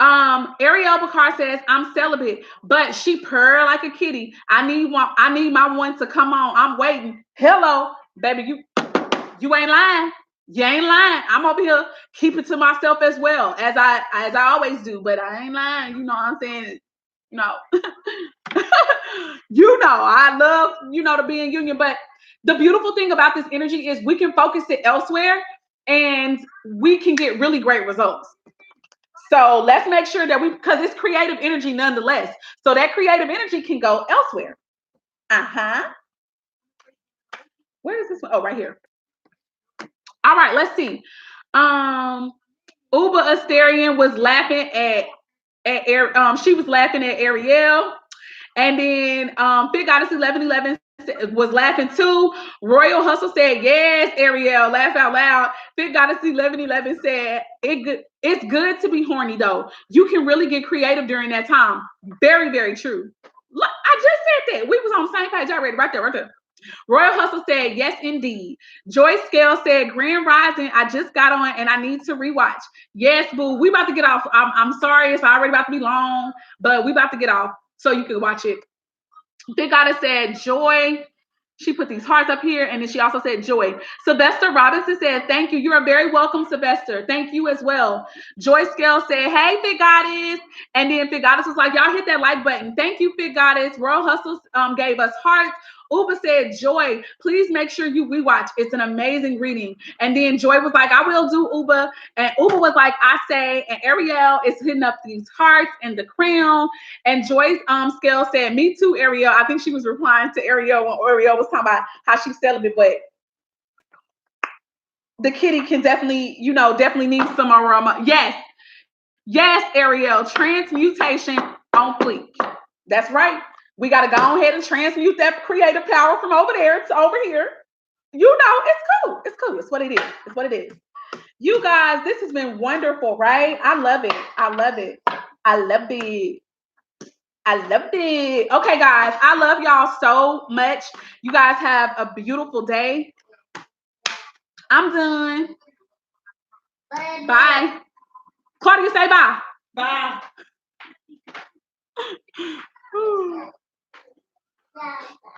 Ariel Bakar says, I'm celibate, but she purr like a kitty. I need my one to come on. I'm waiting. Hello, baby, you ain't lying. You ain't lying. I'm over here keeping to myself as well, as I always do, but I ain't lying. You know what I'm saying? You know, I love, to be in union. But the beautiful thing about this energy is we can focus it elsewhere and we can get really great results. So let's make sure that because it's creative energy nonetheless. So that creative energy can go elsewhere. Where is this one? Oh, right here. All right, let's see. Uba Asterian was laughing she was laughing at Ariel. And then Big Goddess 1111 was laughing too. Royal Hustle said, yes, Ariel, laugh out loud. Big Goddess 1111 said, it's good to be horny though. You can really get creative during that time. Very, very true. Look, I just said that. We was on the same page already, right there. Royal Hustle said, yes, indeed. Joyce Scale said, Grand Rising, I just got on and I need to rewatch. Yes, boo, we about to get off. I'm sorry, it's already about to be long, but we about to get off. so you can watch it. Big Goddess said joy. She put these hearts up here, and then she also said joy. Sylvester Robinson said, thank you. You are very welcome, Sylvester. Thank you as well. Joy Scale said, hey, Big Goddess. And then Big Goddess was like, y'all hit that like button. Thank you, Big Goddess. Royal Hustles gave us hearts. Uba said, Joy, please make sure you rewatch. It's an amazing reading. And then Joy was like, I will do, Uba. And Uba was like, I say. And Ariel is hitting up these hearts and the crown. And Joy's Scale said, me too, Ariel. I think she was replying to Ariel when Ariel was talking about how she's celibate, but the kitty can definitely, definitely need some aroma. Yes, Ariel, transmutation on fleek. That's right. We got to go ahead and transmute that creative power from over there to over here. It's cool. It's cool. It's what it is. It's what it is. You guys, this has been wonderful, right? I love it. I love it. I love it. I loved it. Okay, guys, I love y'all so much. You guys have a beautiful day. I'm done. Bye. Claudia, say bye. Bye.